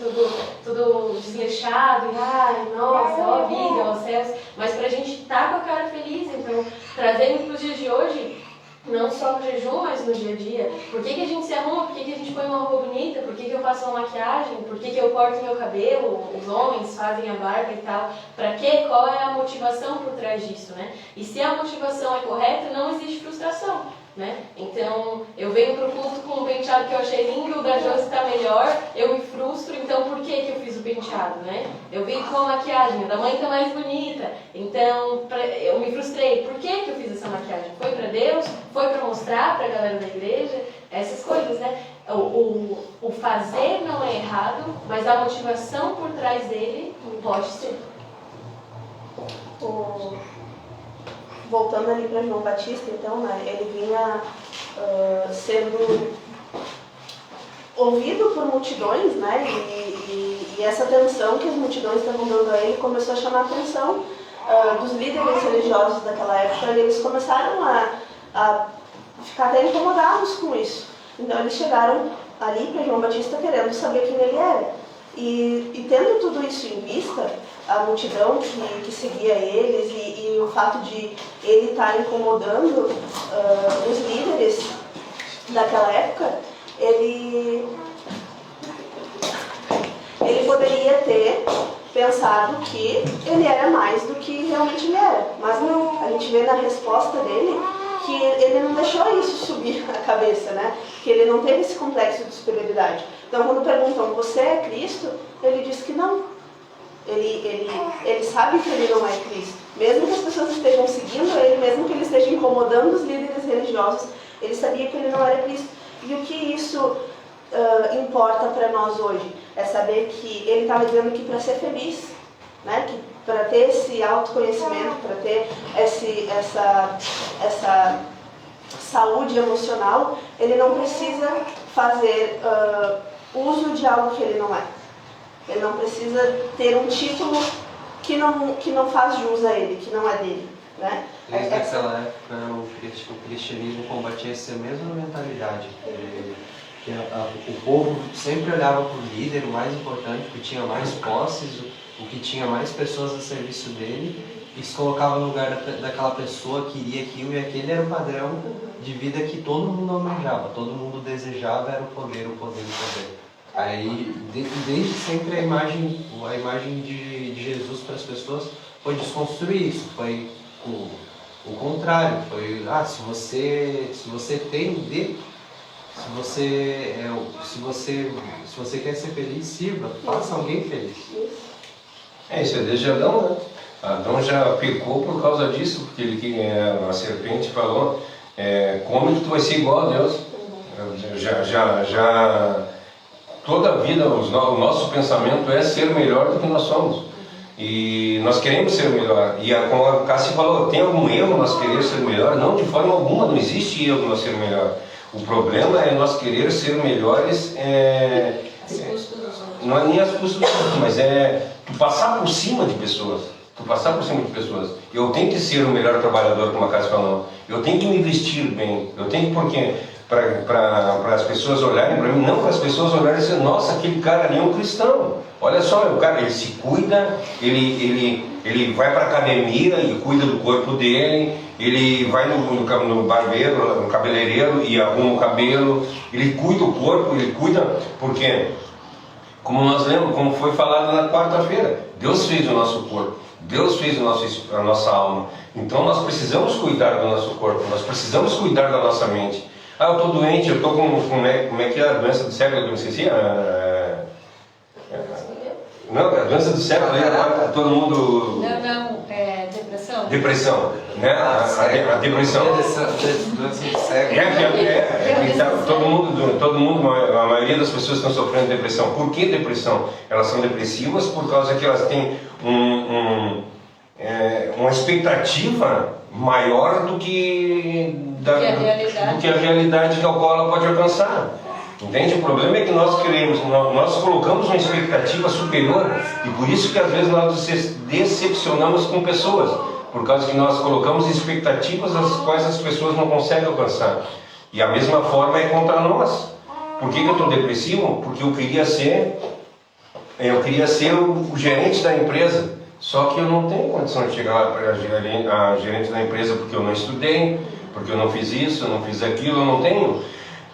tudo desleixado e, ai, nossa, ó vida, ó céus, mas para a gente estar com a cara feliz. Então, trazendo para os dias de hoje, não só no jejum, mas no dia a dia. Por que a gente se arruma? Por que a gente põe uma roupa bonita? Por que eu faço uma maquiagem? Por que eu corto meu cabelo? Os homens fazem a barba e tal. Para quê? Qual é a motivação por trás disso, né? E se a motivação é correta, não existe frustração. Né? Então, eu venho para o culto com um penteado que eu achei lindo, o da Josi está melhor, eu me frustro, então por que eu fiz o penteado? Né? Eu vim com a maquiagem, a da mãe está mais bonita, então eu me frustrei. Por que eu fiz essa maquiagem? Foi para Deus? Foi para mostrar para a galera da igreja? Essas coisas, né? O fazer não é errado, mas a motivação por trás dele pode ser. Voltando ali para João Batista, então, né, ele vinha sendo ouvido por multidões, né, e essa atenção que as multidões estavam dando a ele começou a chamar a atenção dos líderes religiosos daquela época, e eles começaram a ficar até incomodados com isso. Então eles chegaram ali para João Batista querendo saber quem ele era. E tendo tudo isso em vista, a multidão que seguia eles e o fato de ele estar incomodando os líderes daquela época, ele poderia ter pensado que ele era mais do que realmente ele era. Mas não, a gente vê na resposta dele que ele não deixou isso subir a cabeça, né? Que ele não teve esse complexo de superioridade. Então, quando perguntam, você é Cristo? Ele diz que não. Ele sabe que ele não é Cristo. Mesmo que as pessoas estejam seguindo ele, mesmo que ele esteja incomodando os líderes religiosos, ele sabia que ele não era Cristo. E o que isso importa para nós hoje? É saber que ele estava dizendo que para ser feliz, né? Que para ter esse autoconhecimento, para ter essa saúde emocional, ele não precisa fazer uso de algo que ele não é. Ele não precisa ter um título que não faz jus a ele, que não é dele. Né? Desde aquela época, o cristianismo combatia essa mesma mentalidade. O povo sempre olhava para o líder, o mais importante, o que tinha mais posses, o que tinha mais pessoas a serviço dele, e se colocava no lugar daquela pessoa que queria aquilo, e aquele era o padrão de vida que todo mundo almejava, todo mundo desejava, era o poder, o poder, o poder. Aí, desde sempre a imagem de Jesus para as pessoas foi desconstruir isso, foi o contrário, foi, se você tem, Se você quer ser feliz, sirva, faça alguém feliz. Isso é desde Adão, né? Adão já pecou por causa disso, porque a serpente falou, come que tu vai ser igual a Deus. Toda a vida, o nosso pensamento é ser melhor do que nós somos. E nós queremos ser melhor. E como a Cássia falou, tem algum erro nós querer ser melhor? Não, de forma alguma, não existe erro nós ser melhor. O problema é nós querer ser melhores, não é nem as custas dos outros, mas tu passar por cima de pessoas. Eu tenho que ser o melhor trabalhador, como a Cássia falou. Eu tenho que me vestir bem. Eu tenho porque para as pessoas olharem para mim, não para as pessoas olharem e dizer, nossa, aquele cara ali é um cristão. Olha só, o cara, ele se cuida, ele vai para a academia e cuida do corpo dele, ele vai no barbeiro, no cabeleireiro e arruma o cabelo, ele cuida do corpo, ele cuida, porque, como nós lemos, como foi falado na quarta-feira, Deus fez o nosso corpo, Deus fez a nossa alma. Então nós precisamos cuidar do nosso corpo, nós precisamos cuidar da nossa mente. Eu estou doente, eu estou como é que é a doença do século, eu não esqueci? Não, a doença do século, agora todo mundo... Não, é depressão. Depressão, né? A depressão... Doença do século. Todo mundo, a maioria das pessoas estão sofrendo depressão. Por que depressão? Elas são depressivas por causa que elas têm uma expectativa maior do que a realidade que a qual ela pode alcançar. Entende? O problema é que nós colocamos uma expectativa superior e por isso que às vezes nós nos decepcionamos com pessoas, por causa que nós colocamos expectativas as quais as pessoas não conseguem alcançar. E a mesma forma é contra nós. Por que eu estou depressivo? Porque eu queria ser o gerente da empresa. Só que eu não tenho condição de chegar lá para a gerente da empresa porque eu não estudei, porque eu não fiz isso, eu não fiz aquilo, eu não tenho.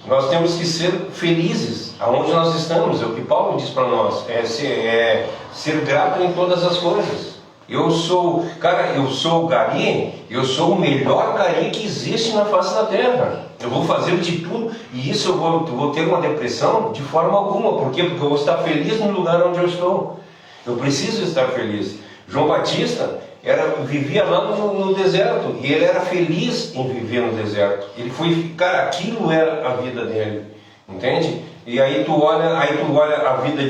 Nós temos que ser felizes aonde nós estamos. É o que Paulo diz para nós, ser grato em todas as coisas. Eu sou o gari, eu sou o melhor gari que existe na face da terra. Eu vou fazer de tudo e isso eu vou ter uma depressão de forma alguma. Por quê? Porque eu vou estar feliz no lugar onde eu estou. Eu preciso estar feliz. João Batista vivia lá no deserto e ele era feliz em viver no deserto. Aquilo era a vida dele, entende? E aí tu olha a vida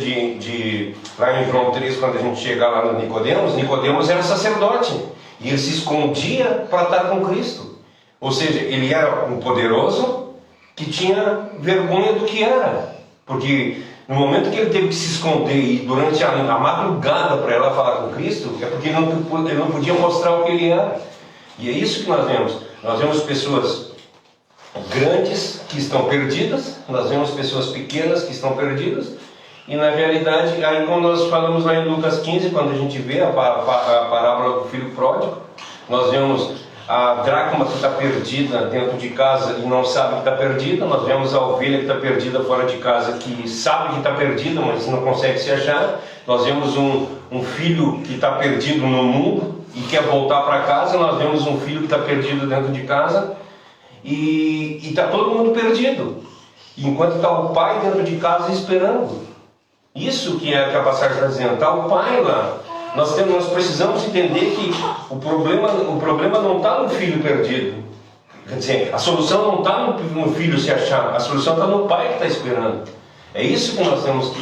lá em João 3, quando a gente chega lá no Nicodemos era sacerdote e ele se escondia para estar com Cristo. Ou seja, ele era um poderoso que tinha vergonha do que era, porque no momento que ele teve que se esconder e durante a madrugada para ela falar com Cristo, é porque ele não podia mostrar o que ele era. E é isso que nós vemos. Nós vemos pessoas grandes que estão perdidas, nós vemos pessoas pequenas que estão perdidas, e na realidade, aí como nós falamos lá em Lucas 15, quando a gente vê a parábola do filho pródigo, nós vemos a dracma que está perdida dentro de casa e não sabe que está perdida. Nós vemos a ovelha que está perdida fora de casa, que sabe que está perdida, mas não consegue se achar. Nós vemos um filho que está perdido no mundo e quer voltar para casa. Nós vemos um filho que está perdido dentro de casa e está todo mundo perdido, enquanto está o pai dentro de casa esperando. Isso que a passagem está dizendo, está o pai lá. Nós precisamos entender que o problema não está no filho perdido. Quer dizer, a solução não está no filho se achar, a solução está no pai que está esperando. É isso que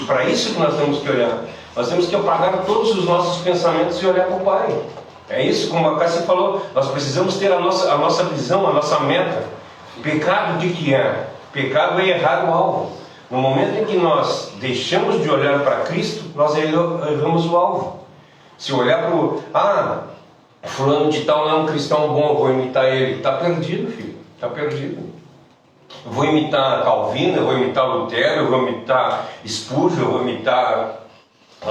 para isso que nós temos que olhar. Nós temos que apagar todos os nossos pensamentos e olhar para o pai. É isso, como a Cássia falou, nós precisamos ter a nossa visão, a nossa meta. Pecado, o que é? Pecado é errar o alvo. No momento em que nós deixamos de olhar para Cristo, nós erramos o alvo. Se olhar para fulano de tal não é um cristão bom, eu vou imitar ele. Está perdido, filho. Está perdido. Eu vou imitar Calvino, eu vou imitar Lutero, eu vou imitar Spurgeon, eu vou imitar...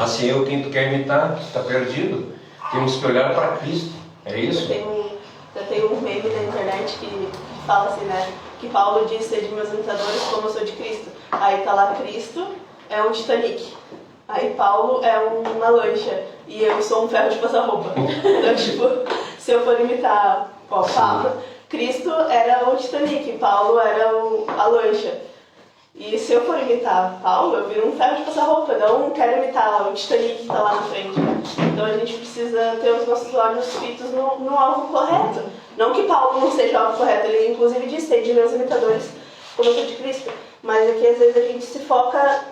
se eu quem tu quer imitar, está perdido. Temos que olhar para Cristo. É isso? Eu tenho um meme na internet que fala assim, né? Que Paulo diz ser de meus imitadores como eu sou de Cristo. Aí tá lá, Cristo é um Titanic. Aí Paulo é uma lancha e eu sou um ferro de passar roupa. Então, tipo, se eu for imitar Paulo, Cristo era o Titanic, Paulo era a lancha. E se eu for imitar Paulo, eu viro um ferro de passar roupa, não quero imitar lá o Titanic que está lá na frente. Então a gente precisa ter os nossos olhos fitos no alvo correto. Não que Paulo não seja o alvo correto, ele inclusive disse, tem de meus imitadores como eu sou de Cristo. Mas é que às vezes a gente se foca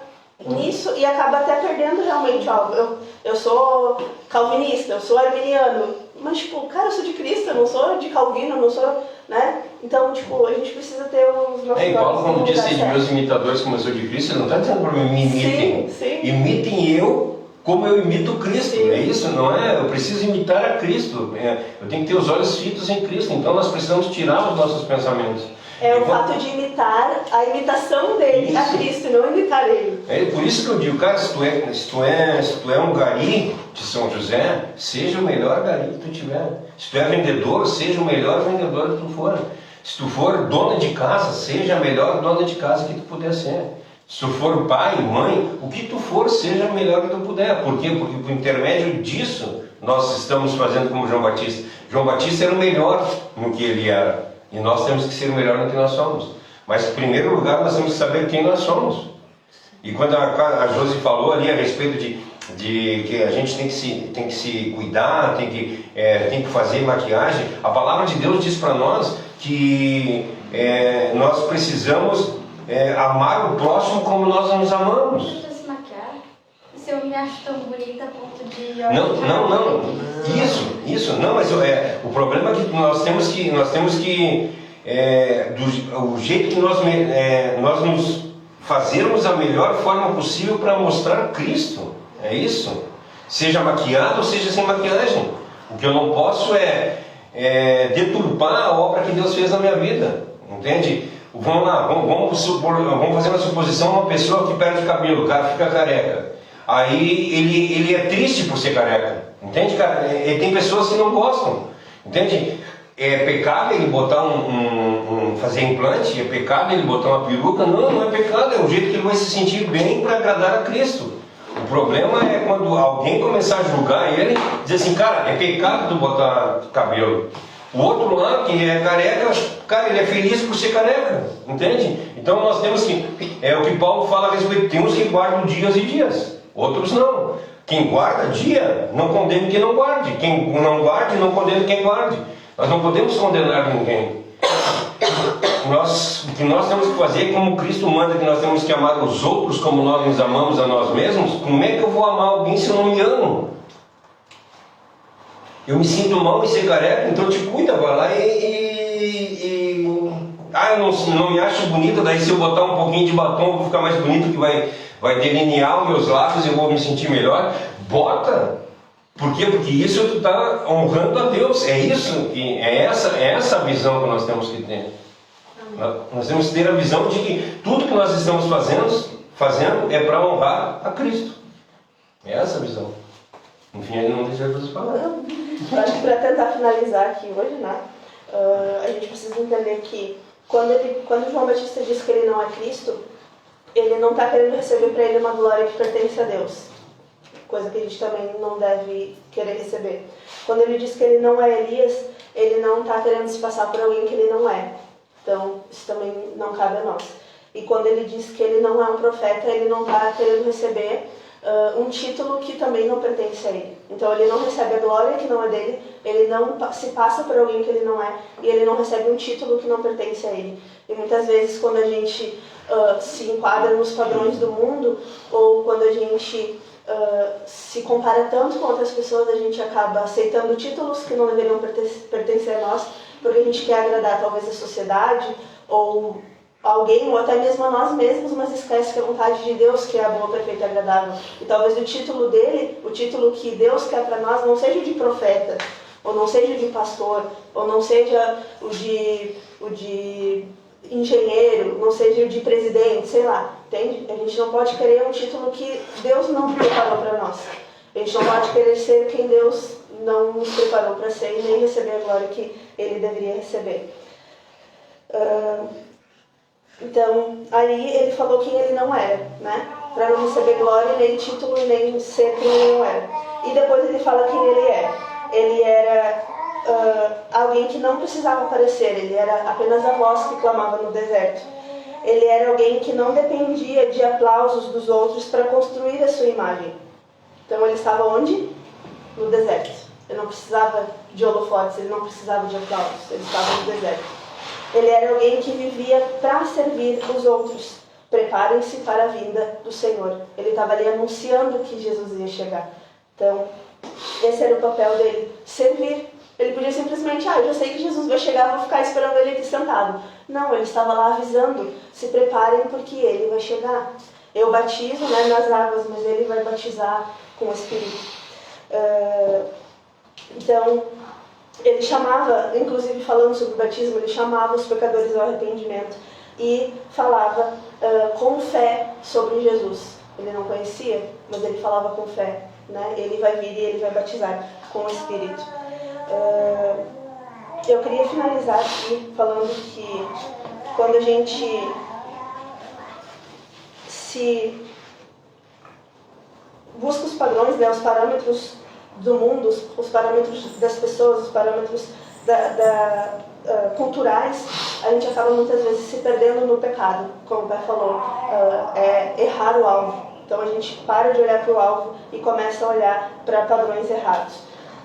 nisso e acaba até perdendo realmente o alvo. Eu sou calvinista, eu sou arminiano, mas tipo, cara, eu sou de Cristo, eu não sou de Calvino, eu não sou, né? Então, tipo, a gente precisa ter os nossos E Paulo, quando olhos disse de meus imitadores como eu sou de Cristo, ele não está dizendo para mim, me imitem. Sim. Imitem eu como eu imito Cristo. Sim. É isso, não é? Eu preciso imitar a Cristo. Eu tenho que ter os olhos fitos em Cristo. Então nós precisamos tirar os nossos pensamentos. É o fato de imitar a imitação dele a Cristo, e não imitar ele. É por isso que eu digo, cara, se tu é um gari de São José, seja o melhor gari que tu tiver. Se tu é vendedor, seja o melhor vendedor que tu for. Se tu for dona de casa, seja a melhor dona de casa que tu puder ser. Se tu for pai, mãe, o que tu for, seja o melhor que tu puder. Por quê? Porque por intermédio disso, nós estamos fazendo como João Batista. João Batista era o melhor no que ele era. E nós temos que ser o melhor no que nós somos. Mas, em primeiro lugar, nós temos que saber quem nós somos. E quando a Josi falou ali a respeito de que a gente tem que se cuidar, tem que fazer maquiagem, a palavra de Deus diz para nós que nós precisamos amar o próximo como nós nos amamos. Não precisa se maquiar. Se eu me acho tão bonita a ponto de... Não. Isso. Não, mas o problema é que nós temos que o jeito que nós nos fazermos a melhor forma possível para mostrar Cristo. É isso. Seja maquiado ou seja sem maquiagem. O que eu não posso é deturpar a obra que Deus fez na minha vida. Entende? Vamos lá, vamos fazer uma suposição, uma pessoa que perde o cabelo, o cara fica careca. Aí ele é triste por ser careca. Entende, cara? Tem pessoas que não gostam. Entende? É pecado ele botar fazer implante? É pecado ele botar uma peruca? Não é pecado, é o jeito que ele vai se sentir bem para agradar a Cristo. O problema é quando alguém começar a julgar ele, dizer assim, cara, é pecado tu botar cabelo. O outro lá, que é careca, cara, ele é feliz por ser careca, entende? Então nós temos que, é o que Paulo fala a respeito, tem uns que guardam dias e dias, outros não. Quem guarda dia, não condene quem não guarde. Quem não guarde, não condene quem guarde. Nós não podemos condenar ninguém. O que nós temos que fazer, como Cristo manda que nós temos que amar os outros como nós nos amamos a nós mesmos, como é que eu vou amar alguém se eu não me amo? Eu me sinto mal em ser careca, então te cuida, vai lá eu não me acho bonita, daí se eu botar um pouquinho de batom eu vou ficar mais bonito, que vai delinear os meus lábios e eu vou me sentir melhor. Bota! Por quê? Porque isso tu está honrando a Deus. É isso, é essa a visão que nós temos que ter. Nós temos que ter a visão de que tudo que nós estamos fazendo é para honrar a Cristo. É essa a visão. Enfim, ele não deixa você falar. Eu acho que para tentar finalizar aqui hoje, né, a gente precisa entender que quando João Batista diz que ele não é Cristo, ele não está querendo receber para ele uma glória que pertence a Deus. Coisa que a gente também não deve querer receber. Quando ele diz que ele não é Elias, ele não está querendo se passar por alguém que ele não é. Então, isso também não cabe a nós. E quando ele diz que ele não é um profeta, ele não está querendo receber um título que também não pertence a ele. Então, ele não recebe a glória que não é dele, ele não se passa por alguém que ele não é, e ele não recebe um título que não pertence a ele. E muitas vezes, quando a gente se enquadra nos padrões do mundo, ou quando a gente se compara tanto com outras pessoas, a gente acaba aceitando títulos que não deveriam pertencer a nós, porque a gente quer agradar talvez a sociedade, ou alguém, ou até mesmo a nós mesmos, mas esquece que a vontade de Deus que é a boa, perfeita e agradável. E talvez o título dele, o título que Deus quer para nós, não seja o de profeta, ou não seja o de pastor, ou não seja o de engenheiro, não seja o de presidente, sei lá, entende? A gente não pode querer um título que Deus não preparou para nós. A gente não pode querer ser quem Deus não nos preparou para ser e nem receber a glória que Ele deveria receber. Então, aí ele falou quem ele não era, né? Para não receber glória, nem título, nem ser quem ele não era. E depois ele fala quem ele é. Ele era alguém que não precisava aparecer, ele era apenas a voz que clamava no deserto. Ele era alguém que não dependia de aplausos dos outros para construir a sua imagem. Então ele estava onde? No deserto. Ele não precisava de holofotes, ele não precisava de aplausos, ele estava no deserto. Ele era alguém que vivia para servir os outros. Preparem-se para a vinda do Senhor. Ele estava ali anunciando que Jesus ia chegar. Então, esse era o papel dele, servir. Ele podia simplesmente, eu já sei que Jesus vai chegar, vou ficar esperando ele aqui sentado. Não, ele estava lá avisando, se preparem porque ele vai chegar. Eu batizo, né, nas águas, mas ele vai batizar com o Espírito. Então, ele chamava, inclusive falando sobre o batismo, ele chamava os pecadores ao arrependimento e falava com fé sobre Jesus. Ele não conhecia, mas ele falava com fé, né? Ele vai vir e ele vai batizar com o Espírito. Eu queria finalizar aqui falando que quando a gente se busca os padrões, né, os parâmetros do mundo, os parâmetros das pessoas, os parâmetros culturais, a gente acaba muitas vezes se perdendo no pecado, como o pai falou, errar o alvo. Então a gente para de olhar para o alvo e começa a olhar para padrões errados,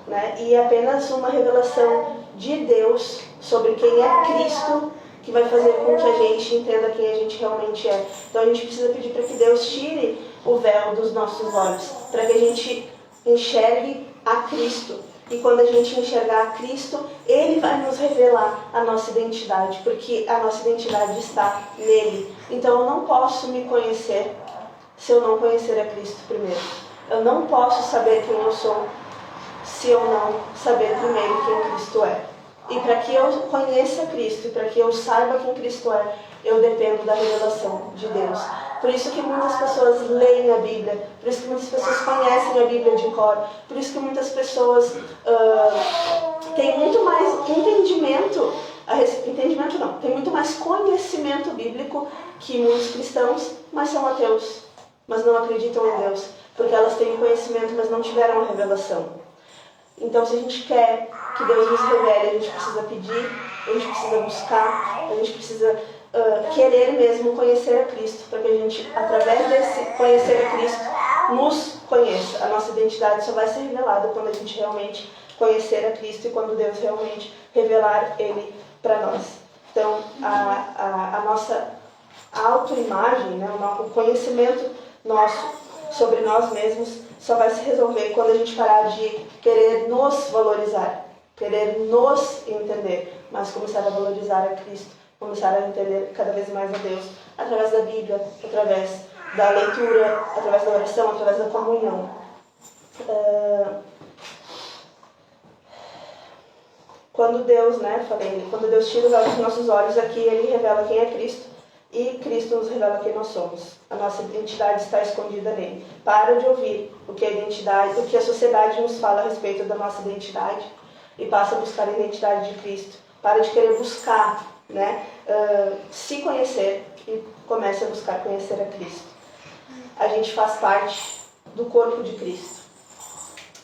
né? E apenas uma revelação de Deus sobre quem é Cristo que vai fazer com que a gente entenda quem a gente realmente é. Então a gente precisa pedir para que Deus tire o véu dos nossos olhos, para que a gente enxergue a Cristo. E quando a gente enxergar a Cristo, Ele vai nos revelar a nossa identidade, porque a nossa identidade está nele. Então eu não posso me conhecer se eu não conhecer a Cristo primeiro. Eu não posso saber quem eu sou se eu não saber primeiro quem Cristo é. E para que eu conheça Cristo, e para que eu saiba quem Cristo é, eu dependo da revelação de Deus. Por isso que muitas pessoas leem a Bíblia, por isso que muitas pessoas conhecem a Bíblia de cor, por isso que muitas pessoas têm muito mais tem muito mais conhecimento bíblico que muitos cristãos, mas são ateus, mas não acreditam em Deus, porque elas têm conhecimento, mas não tiveram a revelação. Então, se a gente quer que Deus nos revele, a gente precisa pedir, a gente precisa buscar, a gente precisa querer mesmo conhecer a Cristo, para que a gente, através desse conhecer a Cristo, nos conheça. A nossa identidade só vai ser revelada quando a gente realmente conhecer a Cristo e quando Deus realmente revelar Ele para nós. Então, a nossa autoimagem, né, o conhecimento nosso sobre nós mesmos só vai se resolver quando a gente parar de querer nos valorizar, querer nos entender, mas começar a valorizar a Cristo, começar a entender cada vez mais a Deus, através da Bíblia, através da leitura, através da oração, através da comunhão. Quando Deus, quando Deus tira o véu dos nossos olhos, aqui Ele revela quem é Cristo, e Cristo nos revela quem nós somos. A nossa identidade está escondida nele. Para de ouvir o que a sociedade nos fala a respeito da nossa identidade e passa a buscar a identidade de Cristo. Para de querer buscar, se conhecer e comece a buscar conhecer a Cristo. A gente faz parte do corpo de Cristo.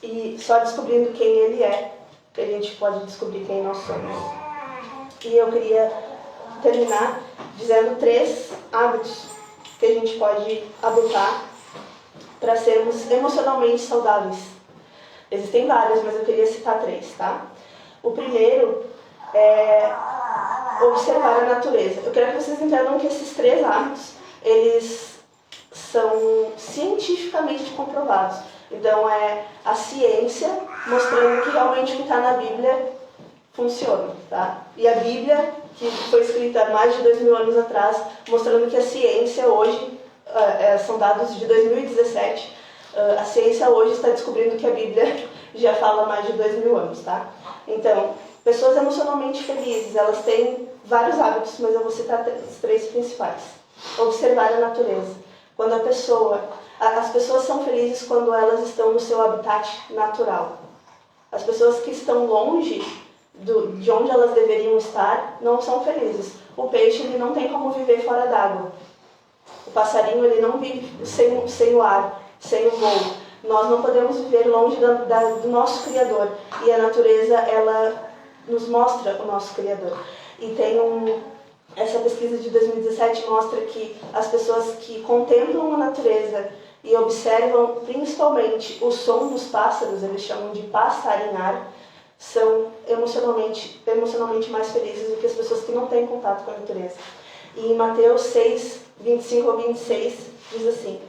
E só descobrindo quem Ele é, que a gente pode descobrir quem nós somos. E eu queria terminar dizendo 3 hábitos que a gente pode adotar para sermos emocionalmente saudáveis. Existem vários, mas eu queria citar 3, tá? O primeiro é observar a natureza. Eu quero que vocês entendam que esses 3 hábitos, eles são cientificamente comprovados. Então é a ciência mostrando que realmente o que está na Bíblia funciona, tá? E a Bíblia, que foi escrita há mais de 2000 anos atrás, mostrando que a ciência hoje, são dados de 2017, a ciência hoje está descobrindo que a Bíblia já fala há mais de 2000 anos, tá? Então, pessoas emocionalmente felizes, elas têm vários hábitos, mas eu vou citar os 3 principais. Observar a natureza. Quando as pessoas são felizes quando elas estão no seu habitat natural. As pessoas que estão longe de onde elas deveriam estar não são felizes. O peixe ele não tem como viver fora d'água. O passarinho ele não vive sem o ar, sem o voo. Nós não podemos viver longe do nosso Criador. E a natureza ela nos mostra o nosso Criador. E tem essa pesquisa de 2017 2017 mostra que as pessoas que contemplam a natureza e observam principalmente o som dos pássaros, eles chamam de passarinhar, são emocionalmente mais felizes do que as pessoas que não têm contato com a natureza. E em Mateus 6, 25 ao 26, diz assim: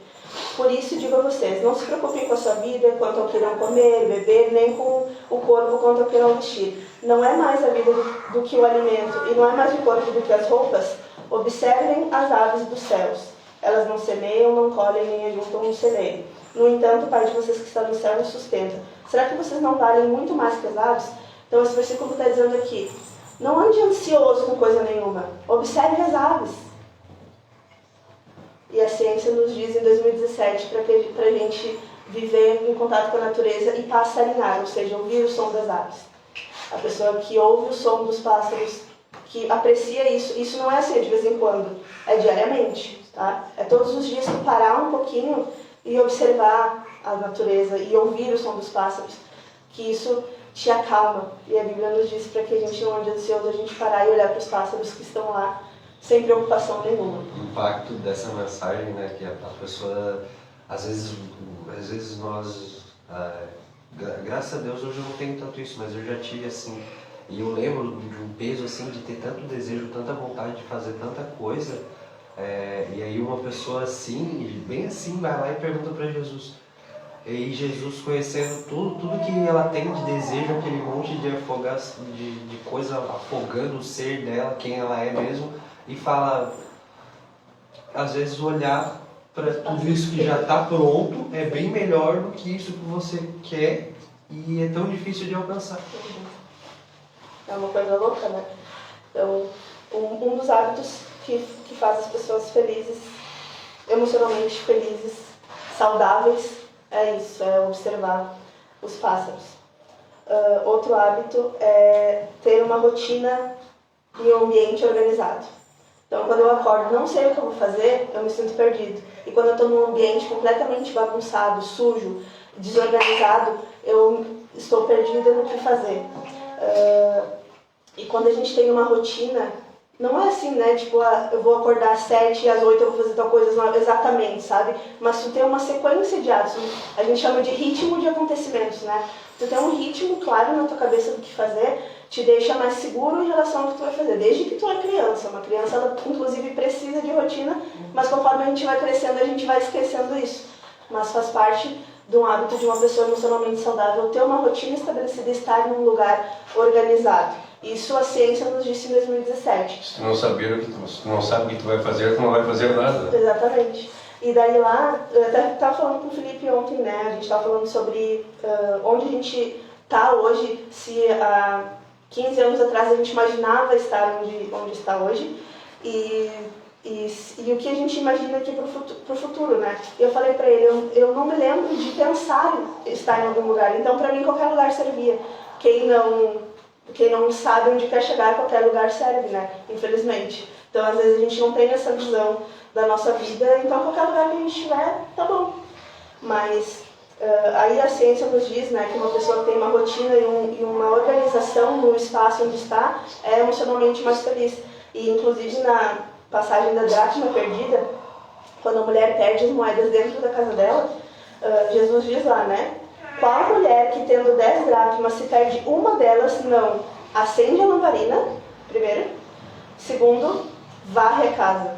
por isso digo a vocês, não se preocupem com a sua vida, quanto ao que irão comer, beber, nem com o corpo quanto ao que irão vestir. Não é mais a vida do que o alimento, e não é mais o corpo do que as roupas? Observem as aves dos céus. Elas não semeiam, não colhem, nem ajuntam um celeiro. No entanto, o Pai de vocês que está no céu os sustenta. Será que vocês não valem muito mais que as aves? Então esse versículo está dizendo aqui, não ande ansioso com coisa nenhuma. Observe as aves. E a ciência nos diz em 2017 para a gente viver em contato com a natureza e passarinhar, ou seja, ouvir o som das aves. A pessoa que ouve o som dos pássaros, que aprecia isso não é assim de vez em quando, é diariamente, tá? É todos os dias tu parar um pouquinho e observar a natureza e ouvir o som dos pássaros, que isso te acalma. E a Bíblia nos diz para que a gente não ande ansioso, a gente parar e olhar para os pássaros que estão lá sem preocupação nenhuma. O impacto dessa mensagem, né, que a pessoa, às vezes nós, graças a Deus hoje eu não tenho tanto isso, mas eu já tive assim, e eu lembro de um peso assim, de ter tanto desejo, tanta vontade de fazer tanta coisa, e aí uma pessoa assim, bem assim, vai lá e pergunta para Jesus. E Jesus, conhecendo tudo que ela tem de desejo, aquele monte de coisa afogando o ser dela, quem ela é mesmo, e fala, às vezes olhar para tudo isso que já está pronto é bem melhor do que isso que você quer e é tão difícil de alcançar. É uma coisa louca, né? Então, um dos hábitos que faz as pessoas felizes, emocionalmente felizes, saudáveis, é isso, é observar os pássaros. Outro hábito é ter uma rotina e um ambiente organizado. Então, quando eu acordo, não sei o que eu vou fazer, eu me sinto perdido. E quando eu estou num ambiente completamente bagunçado, sujo, desorganizado, eu estou perdida no que fazer. E quando a gente tem uma rotina, não é assim, né? Tipo, eu vou acordar às 7 e às 8 eu vou fazer tal coisa, não, exatamente, sabe? Mas tu tem uma sequência de atos. A gente chama de ritmo de acontecimentos, né? Tu tem um ritmo claro na tua cabeça do que fazer, te deixa mais seguro em relação ao que tu vai fazer. Desde que tu é criança. Uma criança, ela inclusive precisa de rotina, mas conforme a gente vai crescendo, a gente vai esquecendo isso. Mas faz parte de um hábito de uma pessoa emocionalmente saudável ter uma rotina estabelecida e estar num lugar organizado. Isso a ciência nos disse em 2017. Se tu não saber se tu não sabe o que tu vai fazer, tu não vai fazer nada. Exatamente. E daí lá, eu até estava falando com o Felipe ontem, né? A gente estava falando sobre onde a gente está hoje, se há 15 anos atrás a gente imaginava estar onde está hoje e o que a gente imagina aqui para o futuro, né? E eu falei para ele, eu não me lembro de pensar em estar em algum lugar, então para mim qualquer lugar servia. Quem não sabe onde quer chegar, qualquer lugar serve, né? Infelizmente. Então às vezes a gente não tem essa visão da nossa vida, então qualquer lugar que a gente estiver, tá bom. Mas aí a ciência nos diz, né, que uma pessoa que tem uma rotina e uma organização no espaço onde está é emocionalmente mais feliz. E inclusive na passagem da dracma perdida, quando a mulher perde as moedas dentro da casa dela, Jesus diz lá, né? Qual mulher que tendo 10 dracmas se perde uma delas não acende a lamparina, primeiro, segundo, varre a casa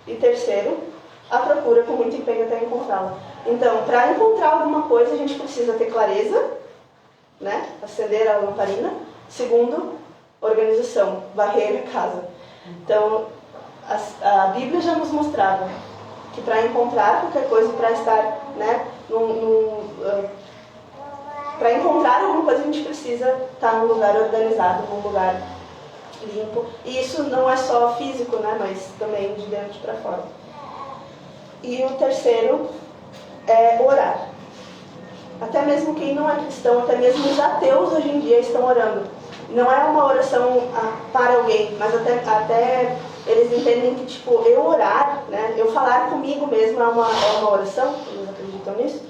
e terceiro, a procura com muito empenho até encontrá-la. Então, para encontrar alguma coisa a gente precisa ter clareza, né? Acender a lamparina. Segundo, organização, varrer a casa. Então, a Bíblia já nos mostrava que para encontrar qualquer coisa, para estar, né, para encontrar alguma coisa a gente precisa estar num lugar organizado, num lugar limpo. E isso não é só físico, né, mas também de dentro para fora. E o terceiro é orar. Até mesmo quem não é cristão, até mesmo os ateus hoje em dia estão orando. Não é uma oração para alguém, mas até eles entendem que, tipo, eu orar, né, eu falar comigo mesmo é uma oração, eles acreditam nisso.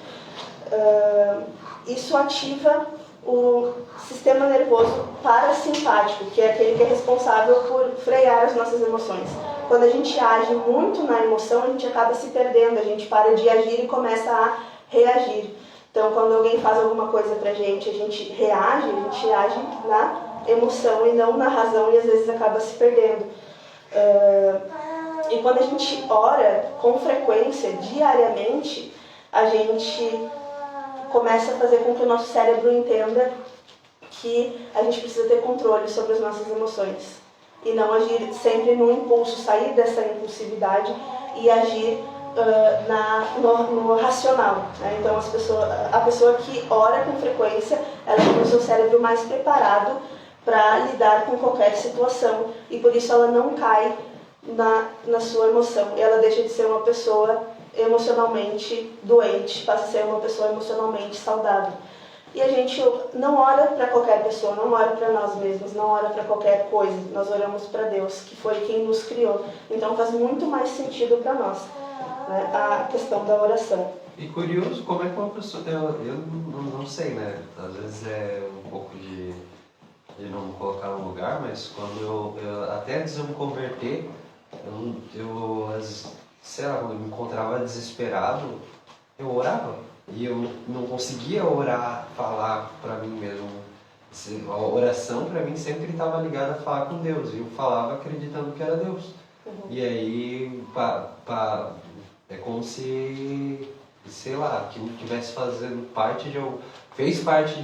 Isso ativa o sistema nervoso parasimpático, que é aquele que é responsável por frear as nossas emoções. quando a gente age muito na emoção, a gente acaba se perdendo, a gente para de agir e começa a reagir. Então, quando alguém faz alguma coisa pra gente, a gente reage, a gente age na emoção e não na razão e às vezes acaba se perdendo. E quando a gente ora com frequência, diariamente, a gente começa a fazer com que o nosso cérebro entenda que a gente precisa ter controle sobre as nossas emoções e não agir sempre no impulso, sair dessa impulsividade e agir no racional, né? Então a pessoa que ora com frequência, ela tem o seu cérebro mais preparado para lidar com qualquer situação e por isso ela não cai na sua emoção, ela deixa de ser uma pessoa emocionalmente doente, passa a ser uma pessoa emocionalmente saudável. E a gente não ora para qualquer pessoa, não ora para nós mesmos, não ora para qualquer coisa, nós oramos para Deus, que foi quem nos criou. Então faz muito mais sentido para nós, né, a questão da oração. E curioso, como é que uma pessoa... Eu não sei, né? Às vezes é um pouco de não me colocar no lugar, mas quando eu até antes de eu me converter, sei lá, quando eu me encontrava desesperado, eu orava. E eu não conseguia orar, falar para mim mesmo. A oração para mim sempre estava ligada a falar com Deus. E eu falava acreditando que era Deus. E aí, é como se, sei lá, aquilo estivesse fazendo parte fez parte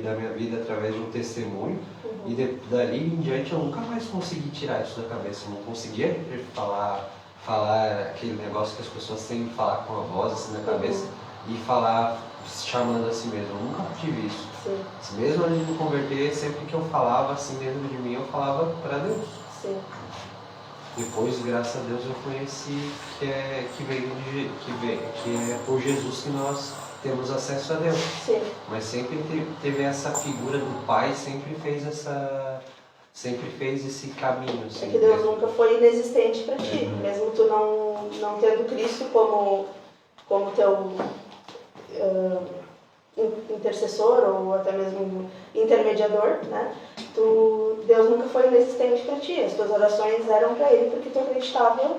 da minha vida através de um testemunho. E dali em diante eu nunca mais consegui tirar isso da cabeça. Eu não conseguia falar aquele negócio que as pessoas têm que falar com a voz assim na cabeça e falar chamando a si mesmo. Eu nunca tive isso. Sim. Mesmo antes de me converter, sempre que eu falava assim dentro de mim, eu falava para Deus. Sim. Depois, graças a Deus, eu conheci que é por Jesus que nós temos acesso a Deus. Sim. Mas sempre teve essa figura do Pai, sempre fez esse caminho. Assim, é que Deus nunca foi inexistente para ti, mesmo tu não tendo Cristo como teu intercessor ou até mesmo intermediador, né? Deus nunca foi inexistente para ti, as tuas orações eram para Ele porque tu acreditava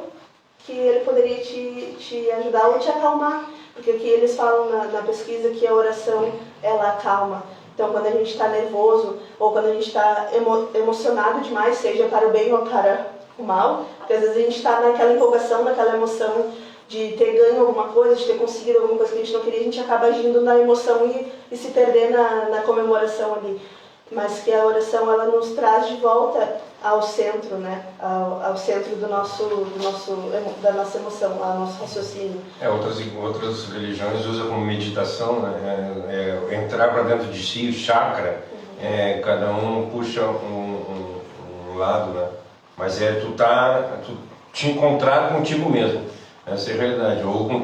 que Ele poderia te ajudar ou te acalmar, porque aqui eles falam na pesquisa que a oração, ela acalma. Então, quando a gente está nervoso ou quando a gente está emocionado demais, seja para o bem ou para o mal, porque às vezes a gente está naquela empolgação, naquela emoção de ter ganho alguma coisa, de ter conseguido alguma coisa que a gente não queria, a gente acaba agindo na emoção e se perder na comemoração ali. Mas que a oração, ela nos traz de volta ao centro, né? Ao centro da nossa emoção, ao nosso raciocínio. Outras religiões usam como meditação, né? Entrar para dentro de si, o chakra, cada um puxa um lado, né? Mas tu te encontrar contigo mesmo, essa é a realidade, ou com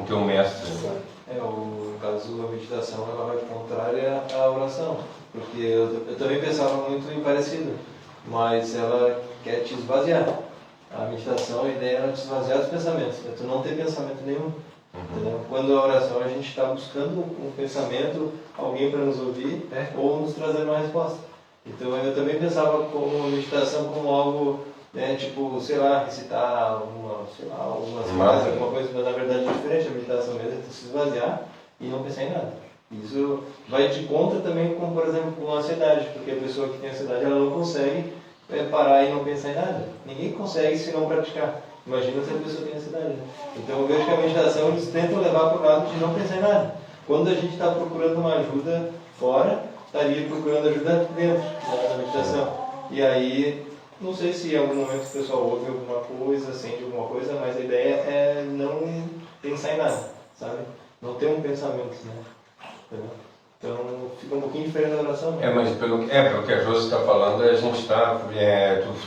teu mestre. Sim. No caso, a meditação ela vai contrária à oração, porque eu também pensava muito em parecido, mas ela quer te esvaziar. A meditação, a ideia é te esvaziar dos pensamentos, é tu não ter pensamento nenhum. Entendeu? Quando a oração a gente está buscando um pensamento, alguém para nos ouvir ou nos trazer uma resposta. Então eu também pensava como a meditação como algo, tipo, sei lá, recitar algumas frases, alguma coisa, mas na verdade é diferente. A meditação mesmo é se esvaziar e não pensar em nada. Isso vai de conta também com, por exemplo, com a ansiedade, porque a pessoa que tem ansiedade ela não consegue parar e não pensar em nada. Ninguém consegue se não praticar. Imagina se a pessoa tem ansiedade. Né? Então eu vejo que a meditação eles tentam levar para o lado de não pensar em nada. Quando a gente está procurando uma ajuda fora, estaria procurando ajuda dentro da meditação. E aí, não sei se em algum momento o pessoal ouve alguma coisa, sente alguma coisa, mas a ideia é não pensar em nada, sabe? Não ter um pensamento, né? Entendeu? Então fica um pouquinho diferente da oração. Né? Mas pelo que a Josi está falando, a gente está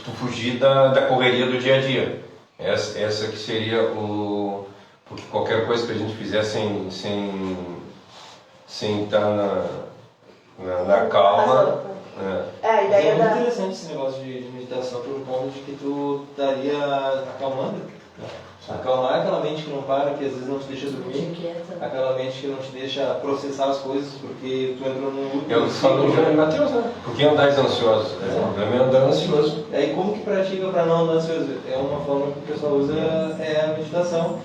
tu fugir da correria do dia a dia. Essa que seria porque qualquer coisa que a gente fizer sem estar na calma. A ideia é muito interessante esse negócio de meditação, por conta de que tu estaria acalmando Acalmar aquela mente que não para, que às vezes não te deixa dormir, aquela mente que não te deixa processar as coisas, porque tu entrou num loop. Eu falo em Mateus, né? Por que andais ansiosos? O problema é andar ansioso. E como que pratica para não andar ansioso? É uma forma que o pessoal usa, é a meditação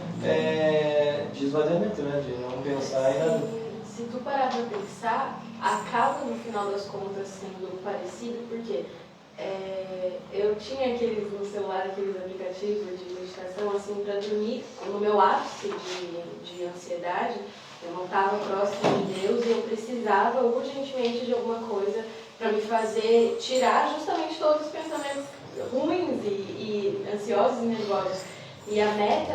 de esvaziamento, né? De não pensar em nada. Se tu parar pra pensar, acaba no final das contas sendo parecido, porque eu tinha no celular aqueles aplicativos de meditação assim para dormir no meu ápice de ansiedade. Eu não estava próximo de Deus e eu precisava urgentemente de alguma coisa para me fazer tirar justamente todos os pensamentos ruins e ansiosos e nervosos. E a meta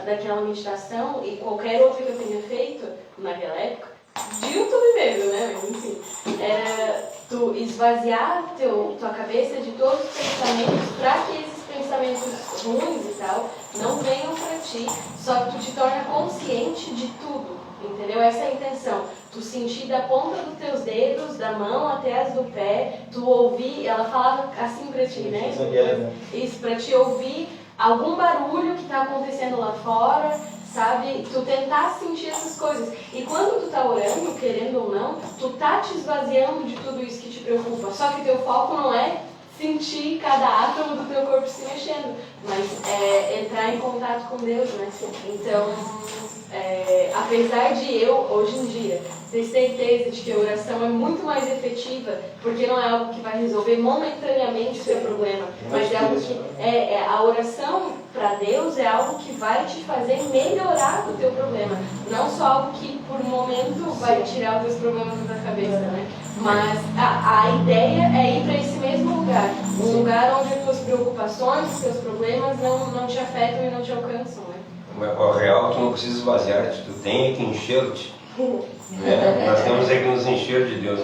daquela meditação e qualquer outra que eu tenha feito naquela época, de YouTube mesmo, né? Mas enfim, era tu esvaziar tua cabeça de todos os pensamentos para que esses pensamentos ruins e tal não venham para ti, só que tu te torna consciente de tudo, entendeu? Essa é a intenção. Tu sentir da ponta dos teus dedos, da mão até as do pé, tu ouvir, ela falava assim para ti, né? Isso, para te ouvir algum barulho que está acontecendo lá fora, sabe? Tu tentar sentir essas coisas. E quando tu tá orando, querendo ou não, tu tá te esvaziando de tudo isso que te preocupa. Só que teu foco não é sentir cada átomo do teu corpo se mexendo, mas é entrar em contato com Deus, né? Então, apesar de eu, hoje em dia, ter certeza de que a oração é muito mais efetiva, porque não é algo que vai resolver momentaneamente o teu problema, mas é algo que a oração para Deus é algo que vai te fazer melhorar o teu problema, não só algo que por um momento vai tirar os teus problemas da cabeça, né? Mas a ideia é ir para esse mesmo lugar, um lugar onde as tuas preocupações, os teus problemas não te afetam e não te alcançam, né? Mas o real, tu não precisa esvaziar-te, tu tem que encher-te. Né? Nós temos que nos encher de Deus.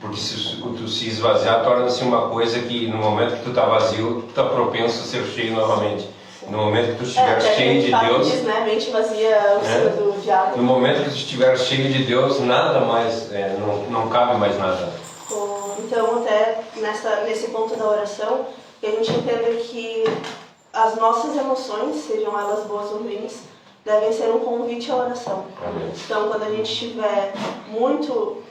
Porque se tu se esvaziar, torna-se uma coisa que no momento que tu está vazio, tu está propenso a ser cheio novamente. No momento que tu estiver cheio de Deus... Diz, né? Mente vazia, o seu do diabo. No momento que tu estiver cheio de Deus, nada mais, não cabe mais nada. Então, até nesse ponto da oração, que a gente entenda que as nossas emoções, sejam elas boas ou ruins, devem ser um convite à oração. Amém. Então, quando a gente estiver muito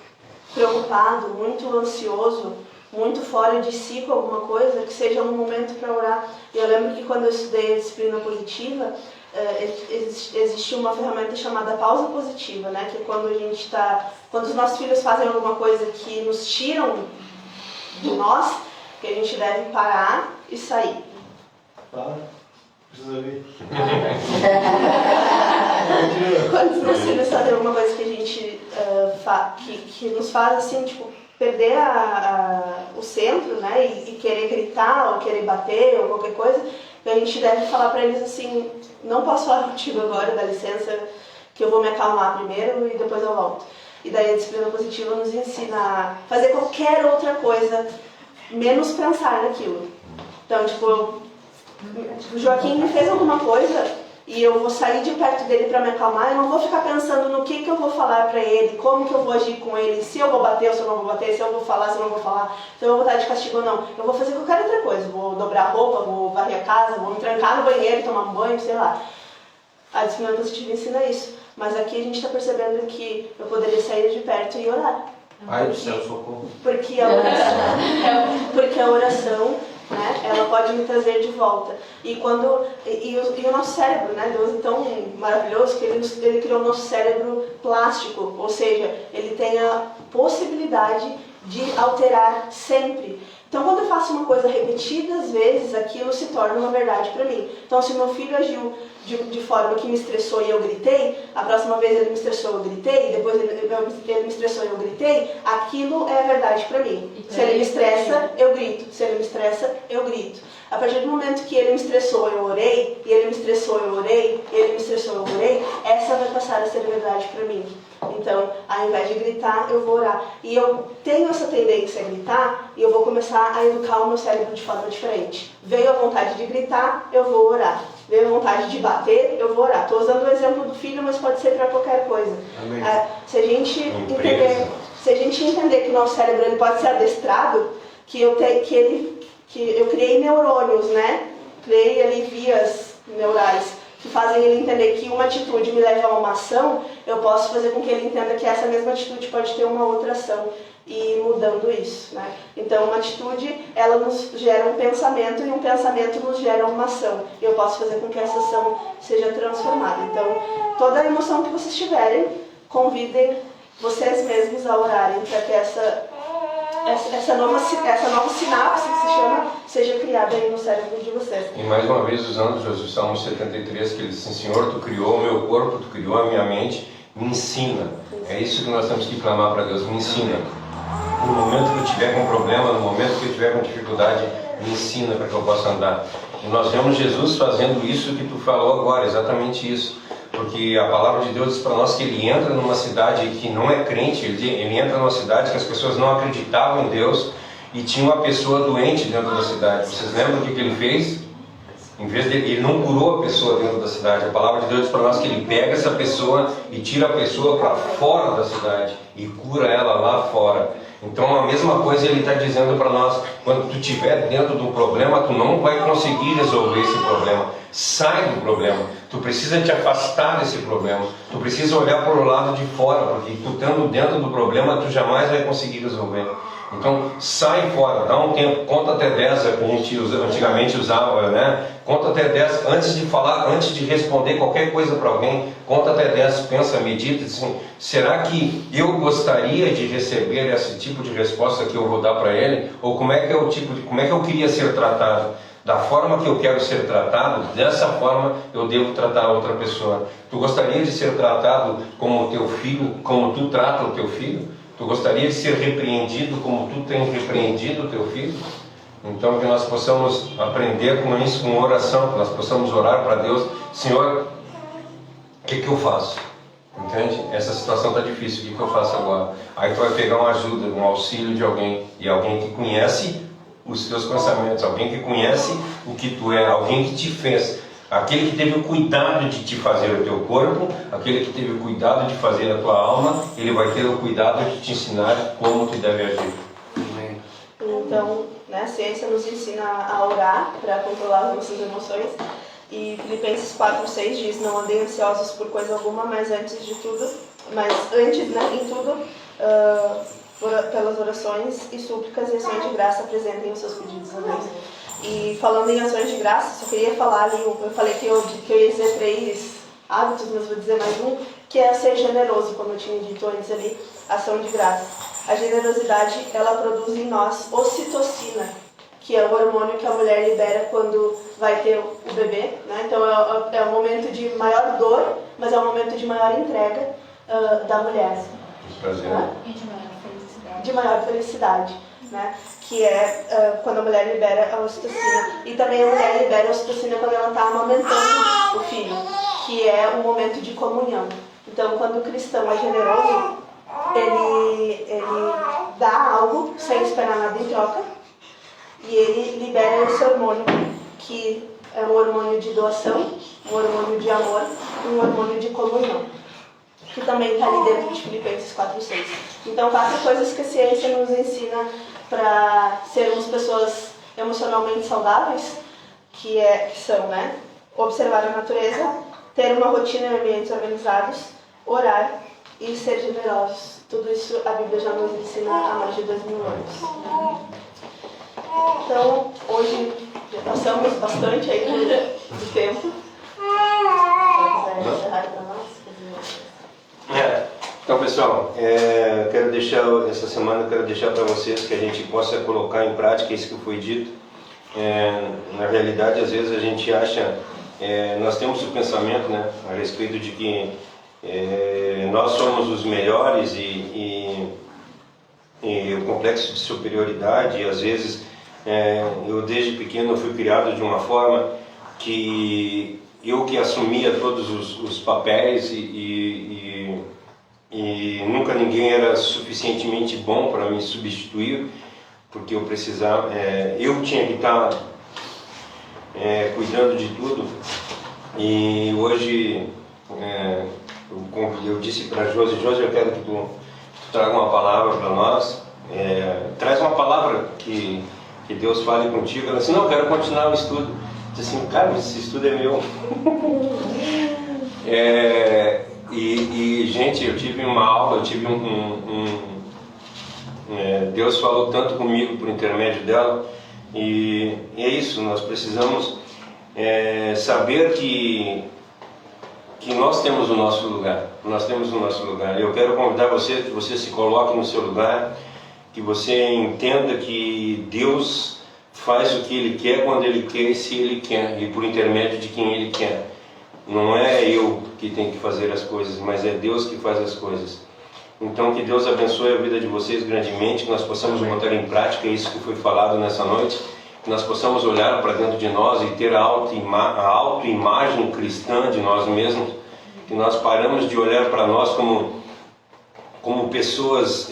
preocupado, muito ansioso, muito fora de si com alguma coisa, que seja um momento para orar. E eu lembro que quando eu estudei a disciplina positiva, existe uma ferramenta chamada pausa positiva, né? Que é quando os nossos filhos fazem alguma coisa que nos tiram de nós, que a gente deve parar e sair. Para, precisa ouvir. Quando os nossos filhos fazem alguma coisa que a gente que nos faz assim, tipo, perder o centro, né, e querer gritar, ou querer bater, ou qualquer coisa, a gente deve falar para eles assim, não posso falar contigo agora, dá licença, que eu vou me acalmar primeiro e depois eu volto. E daí a disciplina positiva nos ensina a fazer qualquer outra coisa, menos pensar naquilo. Então, tipo, o Joaquim me fez alguma coisa e eu vou sair de perto dele para me acalmar, eu não vou ficar pensando no que eu vou falar para ele, como que eu vou agir com ele, se eu vou bater ou se eu não vou bater, se eu vou falar, se eu não vou falar, se eu vou botar de castigo ou não. Eu vou fazer qualquer outra coisa, vou dobrar a roupa, vou varrer a casa, vou me trancar no banheiro, tomar um banho, sei lá. A disciplina positiva ensina isso, mas aqui a gente está percebendo que eu poderia sair de perto e orar. Ai do céu, socorro. Porque a oração, né, ela pode me trazer de volta. E o nosso cérebro, né, Deus é tão maravilhoso que ele criou o nosso cérebro plástico, ou seja, ele tem a possibilidade de alterar sempre. Então, quando eu faço uma coisa repetidas vezes, aquilo se torna uma verdade para mim. Então, se meu filho agiu de forma que me estressou e eu gritei, a próxima vez ele me estressou e eu gritei, depois ele me estressou e eu gritei, aquilo é verdade para mim. Se ele me estressa, eu grito. Se ele me estressa, eu grito. A partir do momento que ele me estressou, eu orei, e ele me estressou, eu orei, e ele me estressou, eu orei, essa vai passar a ser verdade para mim. Então, ao invés de gritar, eu vou orar. E eu tenho essa tendência a gritar, e eu vou começar a educar o meu cérebro de forma diferente. Veio a vontade de gritar, eu vou orar. Veio a vontade de bater, eu vou orar. Estou usando o exemplo do filho, mas pode ser para qualquer coisa. Se a gente entender que o nosso cérebro ele pode ser adestrado, que eu criei neurônios, né? Criei ali vias neurais que fazem ele entender que uma atitude me leva a uma ação, eu posso fazer com que ele entenda que essa mesma atitude pode ter uma outra ação e mudando isso, né? Então, uma atitude, ela nos gera um pensamento e um pensamento nos gera uma ação. E eu posso fazer com que essa ação seja transformada. Então, toda a emoção que vocês tiverem, convidem vocês mesmos a orarem para que essa nova sinapse que se chama, seja criada aí no cérebro de vocês. E mais uma vez, usando Jesus, Salmo 73, que ele diz assim: Senhor, Tu criou o meu corpo, Tu criou a minha mente, me ensina. É isso que nós temos que clamar para Deus, me ensina. No momento que eu tiver com problema, no momento que eu tiver com dificuldade, me ensina para que eu possa andar. E nós vemos Jesus fazendo isso que Tu falou agora, exatamente isso. Porque a palavra de Deus diz para nós que ele entra numa cidade que não é crente, ele entra numa cidade que as pessoas não acreditavam em Deus e tinha uma pessoa doente dentro da cidade. Vocês lembram o que ele fez? Em vez de ele não curou a pessoa dentro da cidade, a palavra de Deus diz para nós que ele pega essa pessoa e tira a pessoa para fora da cidade e cura ela lá fora. Então a mesma coisa ele está dizendo para nós: quando tu estiver dentro de um problema, tu não vai conseguir resolver esse problema. Sai do problema. Tu precisa te afastar desse problema. Tu precisa olhar para o lado de fora, porque tu estando dentro do problema, tu jamais vai conseguir resolver. Então sai fora, dá um tempo, conta até 10, a gente antigamente usava, né? Conta até 10 antes de falar, antes de responder qualquer coisa para alguém. Conta até 10, pensa, medita, assim, será que eu gostaria de receber esse tipo de resposta que eu vou dar para ele? Ou como é que eu queria ser tratado? Da forma que eu quero ser tratado, dessa forma eu devo tratar a outra pessoa. Tu gostaria de ser tratado como o teu filho, como tu trata o teu filho? Tu gostaria de ser repreendido como tu tens repreendido o teu filho? Então que nós possamos aprender com isso, com oração, que nós possamos orar para Deus: Senhor, o que eu faço? Entende? Essa situação está difícil, o que eu faço agora? Aí tu vai pegar uma ajuda, um auxílio de alguém, e alguém que conhece os teus pensamentos, alguém que conhece o que tu é, alguém que te fez, aquele que teve o cuidado de te fazer o teu corpo, aquele que teve o cuidado de fazer a tua alma, ele vai ter o cuidado de te ensinar como tu deve agir. Então, né, a ciência nos ensina a orar para controlar as nossas emoções. E Filipenses 4:6 diz: não andem ansiosos por coisa alguma, mas antes, né, em tudo, pelas orações e súplicas e ações de graça apresentem os seus pedidos a Deus. E falando em ações de graça, só queria falar ali, eu falei que eu ia dizer 3 hábitos, mas vou dizer mais um, que é ser generoso, como eu tinha dito antes ali, ação de graça. A generosidade, ela produz em nós ocitocina, que é o hormônio que a mulher libera quando vai ter o bebê, né? Então é um momento de maior dor, mas é um momento de maior entrega da mulher. Prazer. Né? E de maior felicidade. De maior felicidade, né? Que é quando a mulher libera a ocitocina. E também a mulher libera a ocitocina quando ela está amamentando o filho, que é um momento de comunhão. Então, quando o cristão é generoso, ele dá algo sem esperar nada em troca, e ele libera esse hormônio, que é um hormônio de doação, um hormônio de amor, um hormônio de comunhão, que também está ali dentro de Filipenses 4:6. Então, 4 coisas que a ciência nos ensina para sermos pessoas emocionalmente saudáveis, que são, né, observar a natureza, ter uma rotina em ambientes organizados, orar e ser generosos. Tudo isso a Bíblia já nos ensina há mais de 2000 anos. Então, hoje já passamos bastante aí do tempo. Se quiser encerrar para nós. Então, pessoal, essa semana eu quero deixar para vocês que a gente possa colocar em prática isso que foi dito. Na realidade, às vezes a gente acha, nós temos o pensamento, né, a respeito de que nós somos os melhores e o complexo de superioridade. E às vezes eu desde pequeno fui criado de uma forma que eu que assumia todos os papéis e nunca ninguém era suficientemente bom para me substituir, porque eu precisava, eu tinha que estar cuidando de tudo. E hoje eu disse para Josi, eu quero que tu traga uma palavra para nós, traz uma palavra que Deus fale contigo. Ela disse: não, eu quero continuar o estudo. Disse assim, cara, esse estudo é meu. Gente, eu tive uma aula, eu tive Deus falou tanto comigo por intermédio dela, e é isso, nós precisamos saber que nós temos o nosso lugar, Eu quero convidar você que você se coloque no seu lugar, que você entenda que Deus faz o que Ele quer, quando Ele quer e se Ele quer, e por intermédio de quem Ele quer. Não é eu que tenho que fazer as coisas, mas é Deus que faz as coisas. Então que Deus abençoe a vida de vocês grandemente, que nós possamos botar em prática isso que foi falado nessa noite, que nós possamos olhar para dentro de nós e ter a autoimagem cristã de nós mesmos, que nós paramos de olhar para nós como pessoas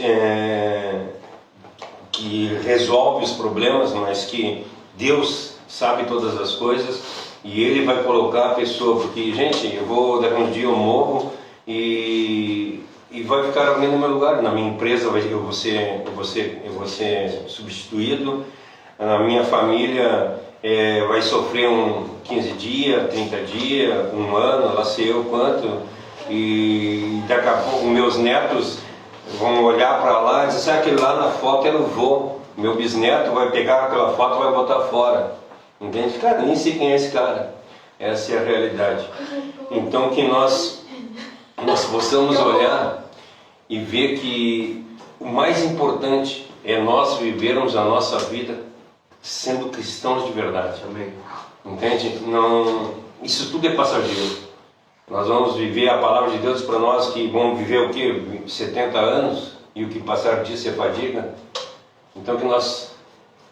que resolvem os problemas, mas que Deus sabe todas as coisas e Ele vai colocar a pessoa, porque, gente, daqui a um dia eu morro e vai ficar alguém no meu lugar. Na minha empresa eu vou ser substituído, na minha família vai sofrer 15 dias, 30 dias, 1 ano, lá sei eu quanto, e daqui a pouco meus netos vão olhar para lá e dizer, sabe, aquele lá na foto era o vô, meu bisneto vai pegar aquela foto e vai botar fora, entende? Cara, nem sei quem é esse cara. Essa é a realidade. Então que nós possamos olhar e ver que o mais importante é nós vivermos a nossa vida sendo cristãos de verdade. Amém. Entende? Isso tudo é passageiro. Nós vamos viver a palavra de Deus para nós, que vamos viver o quê? 70 anos, e o que passar disso é fadiga. Então que nós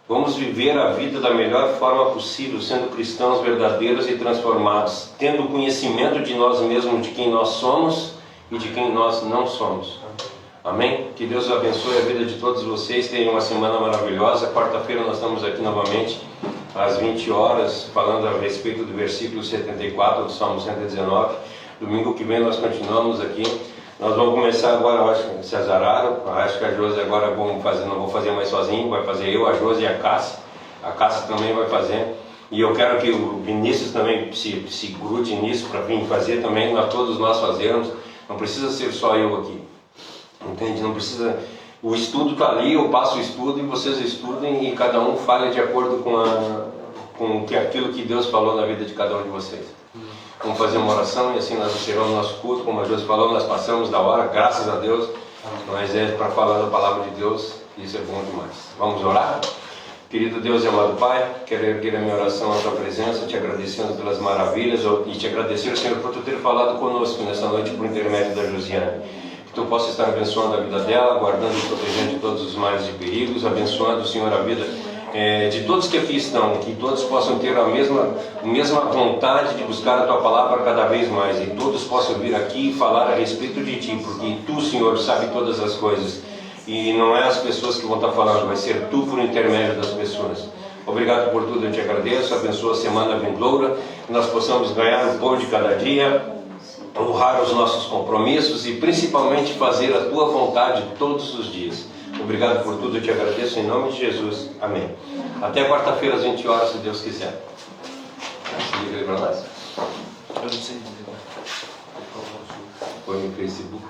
vamos viver a vida da melhor forma possível, sendo cristãos verdadeiros e transformados, tendo o conhecimento de nós mesmos, de quem nós somos e de quem nós não somos. Amém? Que Deus abençoe a vida de todos vocês, tenham uma semana maravilhosa. Quarta-feira nós estamos aqui novamente, às 20 horas, falando a respeito do versículo 74 do Salmo 119. Domingo que vem nós continuamos aqui. Nós vamos começar agora, eu acho que se azararam, acho que a Josi agora não vou fazer mais sozinho, vai fazer eu, a Josi e a Cássia também vai fazer, e eu quero que o Vinícius também se grude nisso para vir fazer também, todos nós fazermos, não precisa ser só eu aqui, entende? Não precisa, o estudo está ali, eu passo o estudo e vocês estudem e cada um fale de acordo com aquilo que Deus falou na vida de cada um de vocês. Vamos fazer uma oração e assim nós encerramos nosso culto. Como a Josi falou, nós passamos da hora, graças a Deus, mas para falar da palavra de Deus, isso é bom demais. Vamos orar? Querido Deus e amado Pai, quero erguer a minha oração à Tua presença, te agradecendo pelas maravilhas e te agradecer, Senhor, por Tu ter falado conosco nessa noite por intermédio da Josiane. Que Tu possa estar abençoando a vida dela, guardando e protegendo de todos os males e perigos, abençoando, Senhor, a vida de todos que aqui estão, que todos possam ter a mesma vontade de buscar a Tua palavra cada vez mais, e todos possam vir aqui e falar a respeito de Ti, porque Tu, Senhor, sabe todas as coisas, e não é as pessoas que vão estar falando, vai ser Tu por intermédio das pessoas. Obrigado por tudo, eu te agradeço, abençoa a semana vindoura, que nós possamos ganhar o pão de cada dia, honrar os nossos compromissos e principalmente fazer a Tua vontade todos os dias. Obrigado por tudo, eu te agradeço em nome de Jesus. Amém. Até quarta-feira às 20 horas, se Deus quiser. Liga aí para nós. Eu não sei. Põe no Facebook.